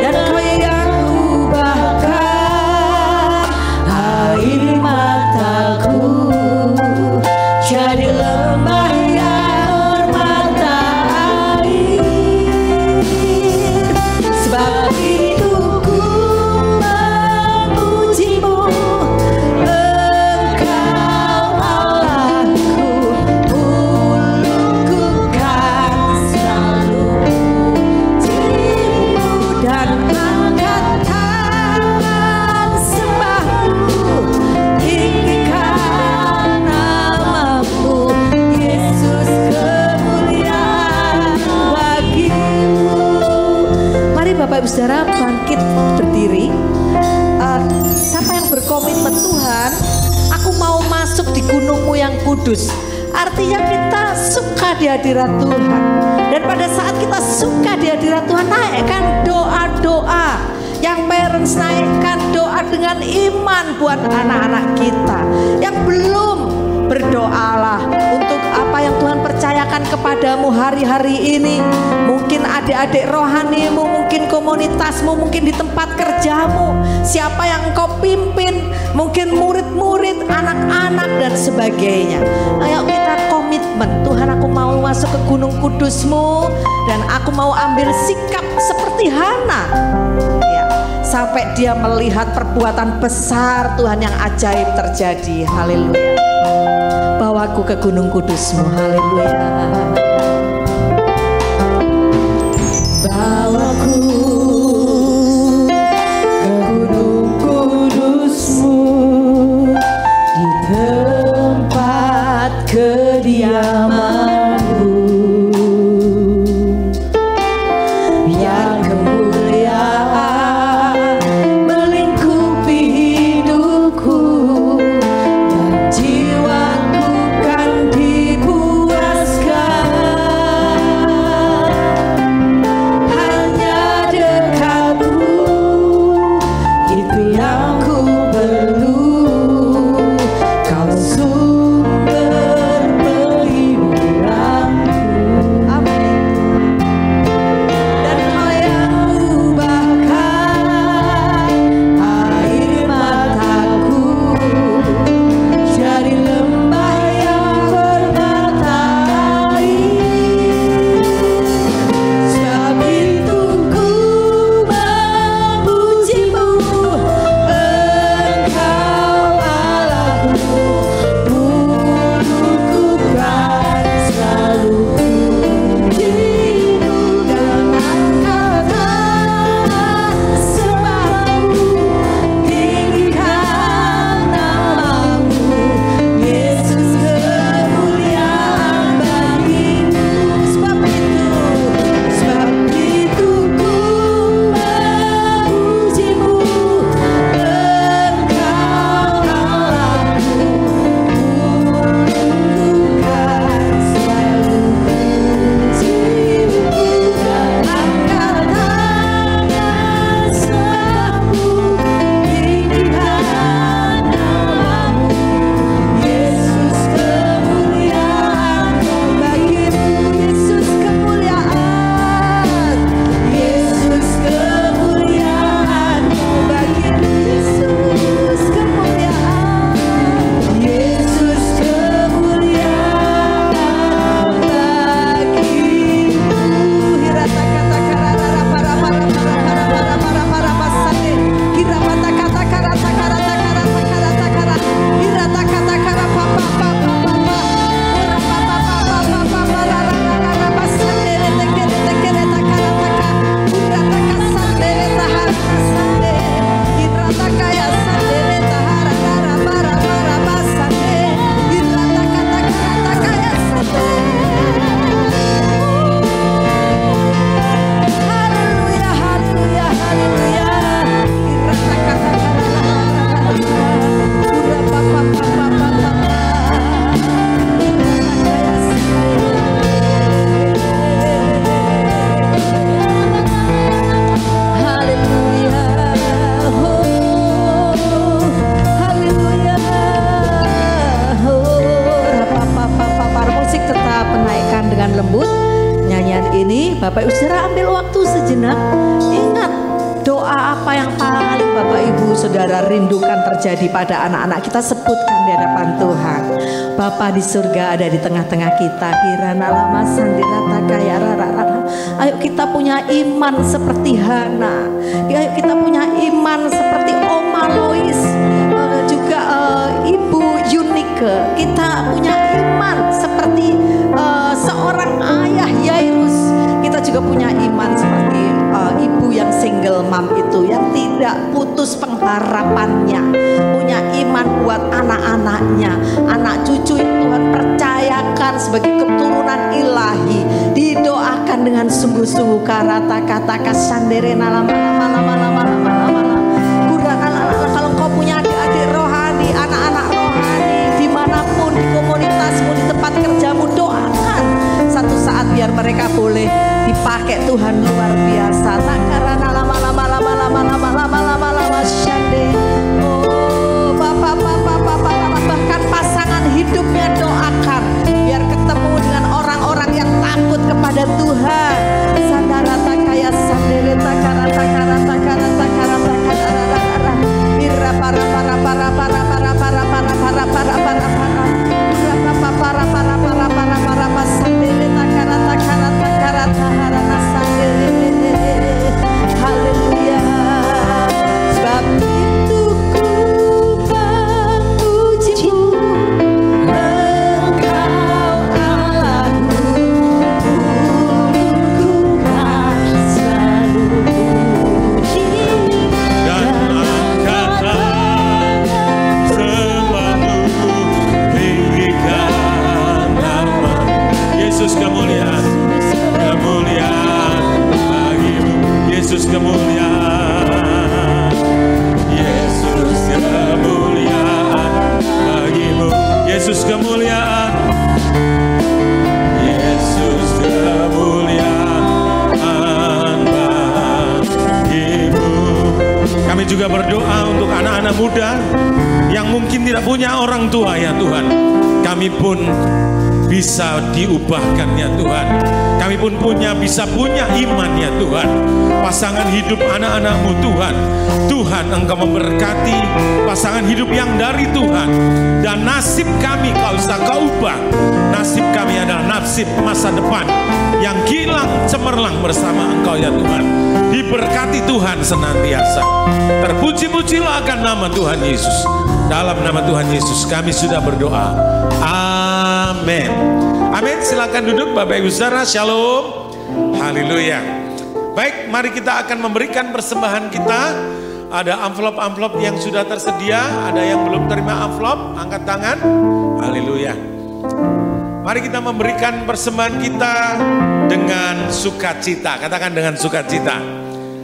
Dan Kau yang ubahkan air mataku jadi lembah yang bermata air. Sebab itu ku memuji-Mu, Engkau Allahku. Mulutku kan selalu memuji-Mu dan angkat tangan sembahku, tinggikan nama-Mu, Yesus, kemuliaan bagi-Mu. Mari Bapak Ibu Saudara bangkit berdiri. Siapa yang berkomitmen, Tuhan, aku mau masuk di gunung-Mu yang kudus. Artinya kita suka di hadirat Tuhan. Dan pada saat kita suka di hadirat Tuhan, naikkan doa-doa. Yang parents naikkan doa dengan iman buat anak-anak kita. Yang belum, berdoalah untuk apa yang Tuhan percayakan kepadamu hari-hari ini. Mungkin adik-adik rohanimu, mungkin komunitasmu, mungkin di tempat kerjamu, siapa yang engkau pimpin, mungkin murid-murid, anak-anak dan sebagainya. Ayo kita komitmen, Tuhan, aku mau masuk ke gunung kudus-Mu dan aku mau ambil sikap seperti Hana ya, sampai dia melihat perbuatan besar Tuhan yang ajaib terjadi. Haleluya. Bawaku ke gunung kudus-Mu. Haleluya. Bawaku ke gunung kudus-Mu, di tempat kediaman-Mu, biar kemuliaan melingkupi hidupku dan jiwaku kan dipuaskan. Bapak Ibu saudara ambil waktu sejenak, ingat doa apa yang paling Bapak Ibu saudara rindukan terjadi pada anak-anak kita, sebutkan di hadapan Tuhan. Bapa di surga ada di tengah-tengah kita. Ayo kita punya iman seperti Hana. Ayo kita punya iman seperti Oma Lois, juga Ibu Yunike. Kita punya iman seperti seorang ayah Yairus. Kita juga punya iman seperti ibu yang single mom itu, yang tidak putus pengharapannya, punya iman buat anak-anaknya, anak cucu yang Tuhan percayakan sebagai keturunan ilahi, didoakan dengan sungguh-sungguh. Karata-kata sanderena lama-lama. Kalau kau punya adik-adik rohani, anak-anak rohani, dimanapun, di komunitasmu, di tempat kerjamu, doakan satu saat biar mereka boleh dipakai Tuhan luar biasa. Tak karena lama-lama syande. Oh, Bapak, bahkan pasangan hidupnya doakan biar ketemu dengan orang-orang yang takut kepada Tuhan. Sandarata kaya sandere takarata haleluya. Sebab itu ku memujimu, Engkau Allahku, mulutku kan selalu puji dan angkatan sembahmu, tinggikan nama Yesus. Kemuliaan bagimu Yesus, kemuliaan Yesus, kemuliaan bagimu Yesus, kemuliaan Yesus, kemuliaan bagimu. Kami juga berdoa untuk anak-anak muda yang mungkin tidak punya orang tua ya Tuhan. Kami pun bisa diubahkan ya Tuhan. Kami pun bisa punya iman ya Tuhan. Pasangan hidup anak-anak-Mu Tuhan. Tuhan Engkau memberkati pasangan hidup yang dari Tuhan. Dan nasib kami Kau ubah. Nasib kami adalah nasib masa depan yang gilang cemerlang bersama Engkau ya Tuhan. Diberkati Tuhan senantiasa. Terpuji-pujilah akan nama Tuhan Yesus. Dalam nama Tuhan Yesus kami sudah berdoa. Amin. Amin. Silakan duduk Bapak Ibu Saudara. Shalom. Haleluya. Baik, mari kita akan memberikan persembahan kita. Ada amplop-amplop yang sudah tersedia. Ada yang belum terima amplop, angkat tangan. Haleluya. Mari kita memberikan persembahan kita dengan sukacita. Katakan dengan sukacita.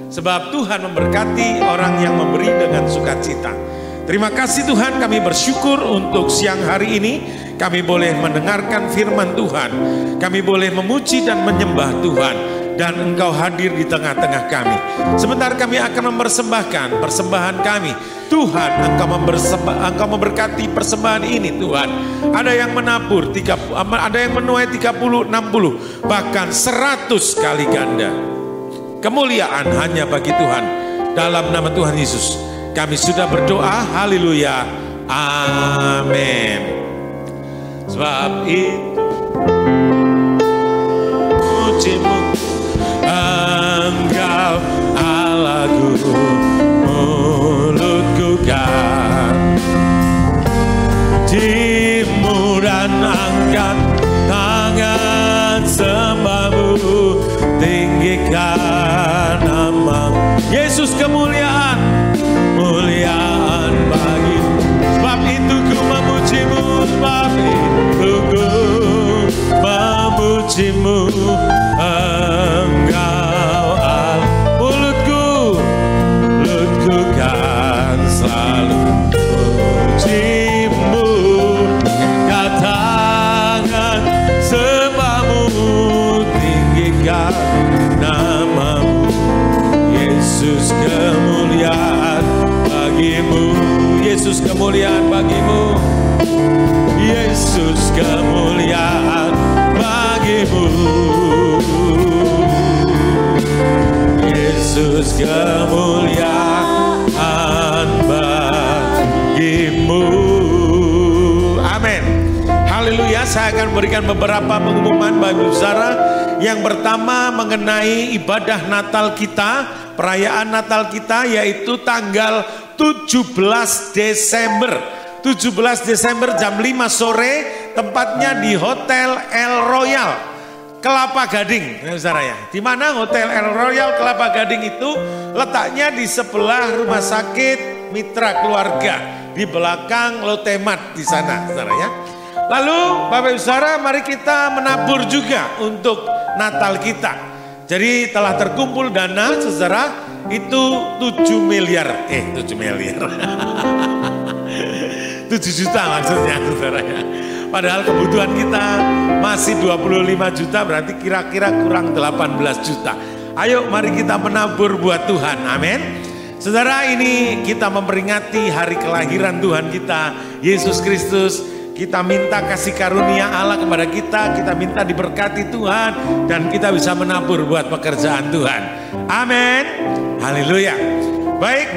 Sebab Tuhan memberkati orang yang memberi dengan sukacita. Terima kasih Tuhan, kami bersyukur untuk siang hari ini. Kami boleh mendengarkan firman Tuhan. Kami boleh memuji dan menyembah Tuhan. Dan Engkau hadir di tengah-tengah kami. Sebentar kami akan mempersembahkan persembahan kami. Tuhan, Engkau memberkati persembahan ini Tuhan. Ada yang menabur, ada yang menuai 30, 60, bahkan 100 kali ganda. Kemuliaan hanya bagi Tuhan. Dalam nama Tuhan Yesus kami sudah berdoa. Haleluya. Amin. Sebab itu pujimu Engkau Allahku, mulutku kan dimu dan angkat tangan sembahmu, tinggikan namamu Yesus. Kemuliaan bagimu. Sebab itu ku memujimu, sebab itu ku memujimu Engkau Allah. Mulutku kan selalu pujimu. Katakan sembahmu, tinggikan namamu Yesus. Kemuliaan bagimu Yesus, kemuliaan bagimu Yesus, kemuliaan bagimu. Yesus, kemuliaan bagimu. Amin. Haleluya. Saya akan berikan beberapa pengumuman bagi saudara. Yang pertama mengenai ibadah Natal kita, perayaan Natal kita, yaitu tanggal 17 Desember. 17 Desember jam 5 sore, tempatnya di Hotel El Royal Kelapa Gading, saudara ya. Di mana Hotel El Royal Kelapa Gading itu letaknya di sebelah Rumah Sakit Mitra Keluarga, di belakang Lotemat di sana, saudara ya. Lalu Bapak Ibu saudara, mari kita menabur juga untuk Natal kita. Jadi telah terkumpul dana, saudara, itu 7 miliar. 7 miliar. 7 juta maksudnya, saudara ya. Padahal kebutuhan kita masih 25 juta, berarti kira-kira kurang 18 juta. Ayo mari kita menabur buat Tuhan, amin. Saudara, ini kita memperingati hari kelahiran Tuhan kita, Yesus Kristus. Kita minta kasih karunia Allah kepada kita minta diberkati Tuhan, dan kita bisa menabur buat pekerjaan Tuhan. Amin. Haleluya. Baik,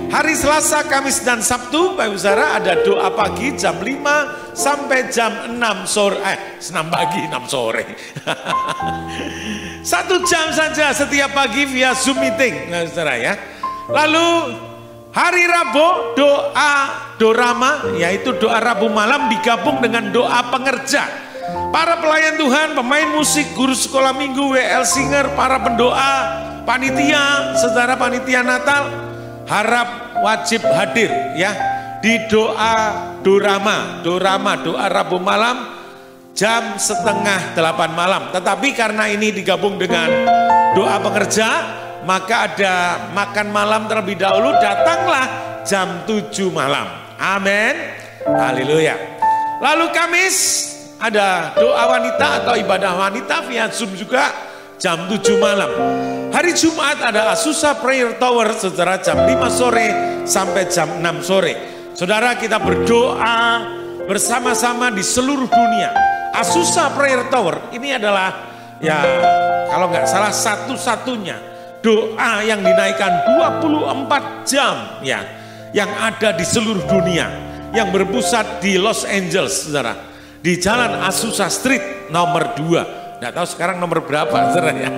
hari Selasa, Kamis, dan Sabtu, Bapak Ibu saudara, ada doa pagi jam 5 sampai jam 6 sore. 6 pagi, 6 sore. 1 jam saja setiap pagi via Zoom meeting, Bapak Ibu saudara ya. Lalu hari Rabu doa dorama, yaitu doa Rabu malam digabung dengan doa pengerja. Para pelayan Tuhan, pemain musik, guru sekolah minggu, WL singer, para pendoa, panitia, saudara panitia Natal, harap wajib hadir ya di doa dorama, doa Rabu malam jam 7:30 malam. Tetapi karena ini digabung dengan doa pengerja, maka ada makan malam terlebih dahulu, datanglah jam 7 malam. Amin. Haleluya. Lalu Kamis ada doa wanita atau ibadah wanita via Zoom juga jam 7 malam. Hari Jumat ada Azusa Prayer Tower saudara jam 5 sore sampai jam 6 sore. Saudara, kita berdoa bersama-sama di seluruh dunia. Azusa Prayer Tower ini adalah ya kalau nggak salah satu-satunya doa yang dinaikkan 24 jam ya, yang ada di seluruh dunia, yang berpusat di Los Angeles, saudara, di Jalan Azusa Street nomor 2. Nggak tahu sekarang nomor berapa, saudara ya.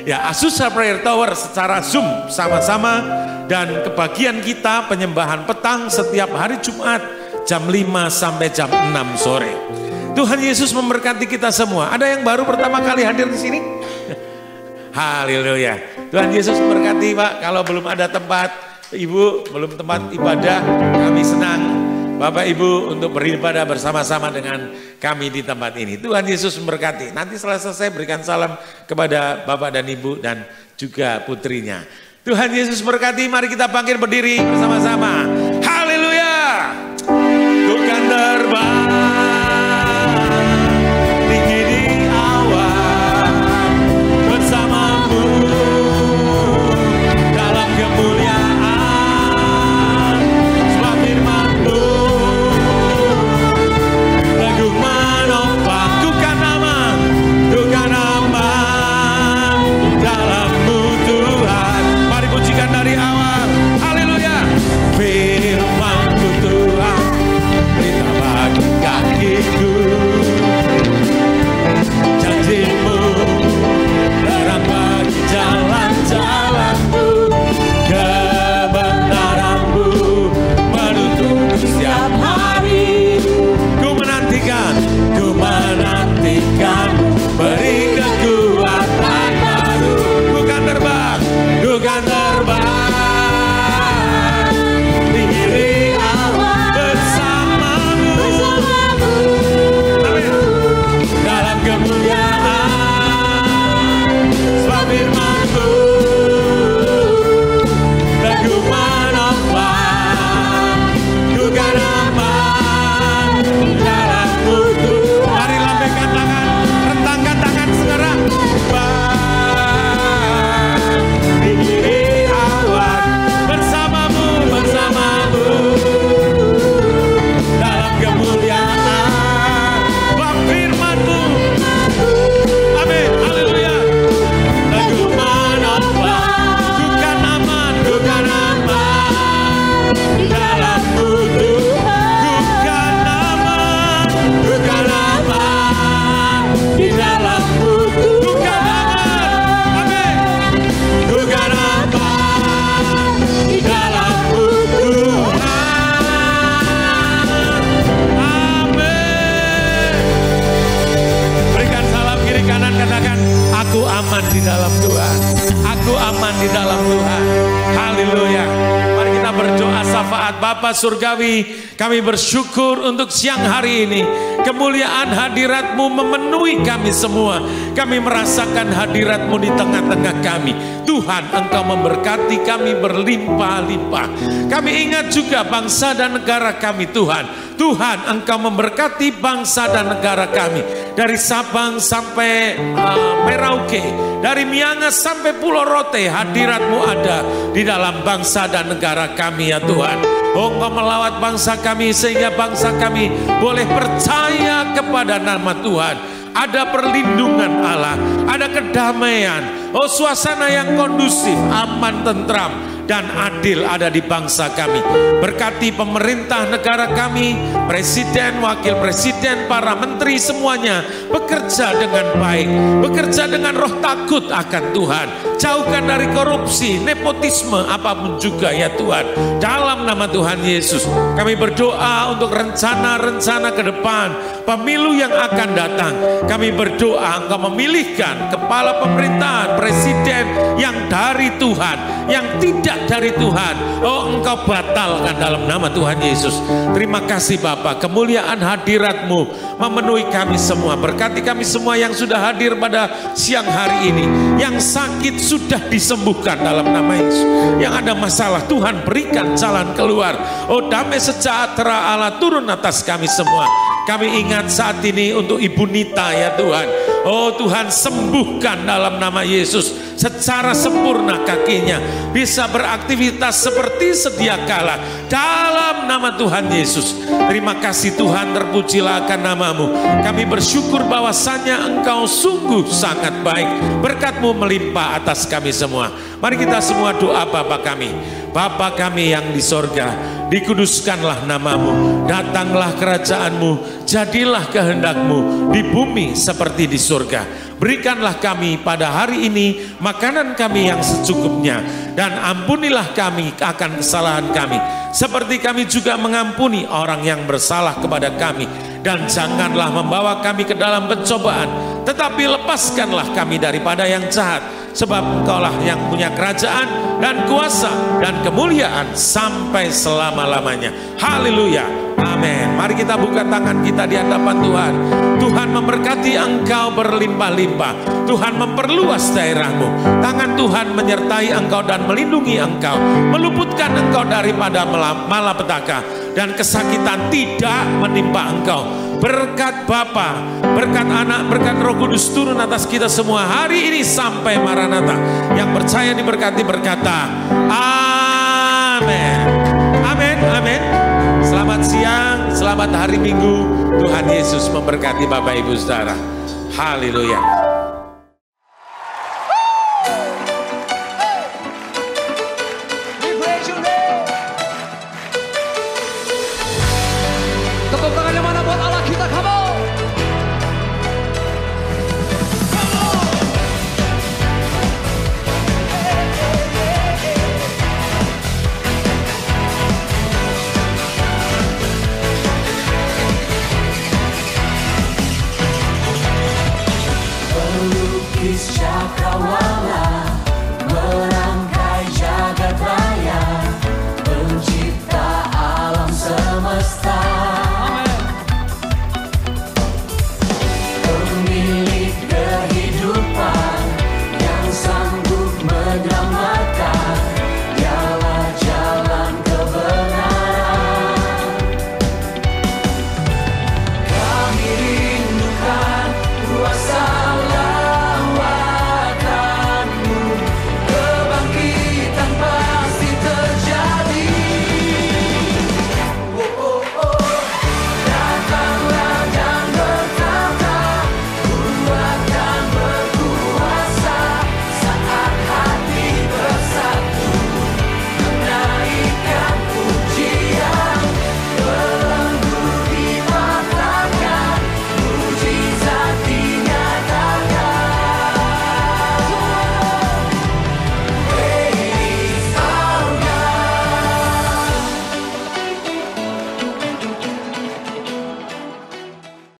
Ya, Azusa Prayer Tower secara Zoom sama-sama, dan kebagian kita penyembahan petang setiap hari Jumat jam 5 sampai jam 6 sore. Tuhan Yesus memberkati kita semua. Ada yang baru pertama kali hadir di sini? Haleluya. Tuhan Yesus memberkati, Pak. Kalau belum ada tempat, Ibu, belum tempat ibadah, kami senang Bapak Ibu untuk beribadah bersama-sama dengan kami di tempat ini. Tuhan Yesus memberkati. Nanti setelah selesai berikan salam kepada Bapak dan Ibu dan juga putrinya. Tuhan Yesus memberkati. Mari kita bangkit berdiri bersama-sama. Haleluya. Bukan terbang tinggi di awan, bersamamu dalam kemuliaan, sebab firman-Mu teguh menopang. Tukar nama dalam-Mu Tuhan. Mari pujikan dari awal. Haleluya. Firman-Mu Tuhan, berita bagi kakiku. Janji-Mu terang bagi jalan-jalanku. Kebenaran-Mu menuntun setiap hari. Ku menantikan, beri kekuatan baru. Ku kan terbang, tinggi di awan, bersamamu. Amin. Dalam kemuliaan, sebab firman-Mu teguh menopang. Ku kan aman dalam-Mu Tuhan. Mari lambaikan tangan, rentangkan tangan segera. Tinggi di awan, bersamamu dalam kemuliaan, sebab firman-Mu. Amin, haleluya. Teguh menopang, ku taat Bapa Surgawi, kami bersyukur untuk siang hari ini. Kemuliaan hadirat-Mu memenuhi kami semua. Kami merasakan hadirat-Mu di tengah-tengah kami. Tuhan, Engkau memberkati kami berlimpah-limpah. Kami ingat juga bangsa dan negara kami Tuhan. Tuhan, Engkau memberkati bangsa dan negara kami. Dari Sabang sampai Merauke, dari Miangas sampai Pulau Rote, hadirat-Mu ada di dalam bangsa dan negara kami ya Tuhan. Oh, Engkau melawat bangsa kami sehingga bangsa kami boleh percaya kepada nama Tuhan. Ada perlindungan Allah, ada kedamaian, oh suasana yang kondusif, aman, tentram, dan adil ada di bangsa kami. Berkati pemerintah negara kami, presiden, wakil presiden, para menteri semuanya bekerja dengan baik, bekerja dengan roh takut akan Tuhan. Jauhkan dari korupsi, nepotisme, apapun juga ya Tuhan. Dalam nama Tuhan Yesus, kami berdoa untuk rencana-rencana ke depan, pemilu yang akan datang. Kami berdoa Engkau memilihkan kepala pemerintahan, presiden yang dari Tuhan, yang tidak dari Tuhan. Oh, Engkau batalkan dalam nama Tuhan Yesus. Terima kasih Bapa, kemuliaan hadirat-Mu memenuhi kami semua. Berkati kami semua yang sudah hadir pada siang hari ini. Yang sakit sudah disembuhkan dalam nama Yesus. Yang ada masalah, Tuhan berikan jalan keluar. Oh, damai sejahtera Allah turun atas kami semua. Kami ingat saat ini untuk Ibu Nita ya Tuhan. Oh Tuhan, sembuhkan dalam nama Yesus secara sempurna kakinya. Bisa beraktivitas seperti sedia kala dalam nama Tuhan Yesus. Terima kasih Tuhan, terpujilah akan nama-Mu. Kami bersyukur bahwasannya Engkau sungguh sangat baik. Berkat-Mu melimpah atas kami semua. Mari kita semua doa Bapa kami. Bapa kami yang di sorga, dikuduskanlah nama-Mu, datanglah kerajaan-Mu, jadilah kehendak-Mu di bumi seperti di surga. Berikanlah kami pada hari ini makanan kami yang secukupnya, dan ampunilah kami akan kesalahan kami, seperti kami juga mengampuni orang yang bersalah kepada kami. Dan janganlah membawa kami ke dalam pencobaan, tetapi lepaskanlah kami daripada yang jahat. Sebab Engkaulah yang punya kerajaan dan kuasa dan kemuliaan sampai selama-lamanya. Haleluya. Amin. Mari kita buka tangan kita di hadapan Tuhan. Tuhan memberkati engkau berlimpah-limpah. Tuhan memperluas daerahmu. Tangan Tuhan menyertai engkau dan melindungi engkau. Meluputkan engkau daripada malapetaka. Dan kesakitan tidak menimpa engkau. Berkat Bapa, berkat Anak, berkat Roh Kudus turun atas kita semua hari ini sampai Maranatha. Yang percaya diberkati berkata, amin. Amin, amin. Selamat siang, selamat hari Minggu. Tuhan Yesus memberkati Bapak Ibu Saudara. Haleluya.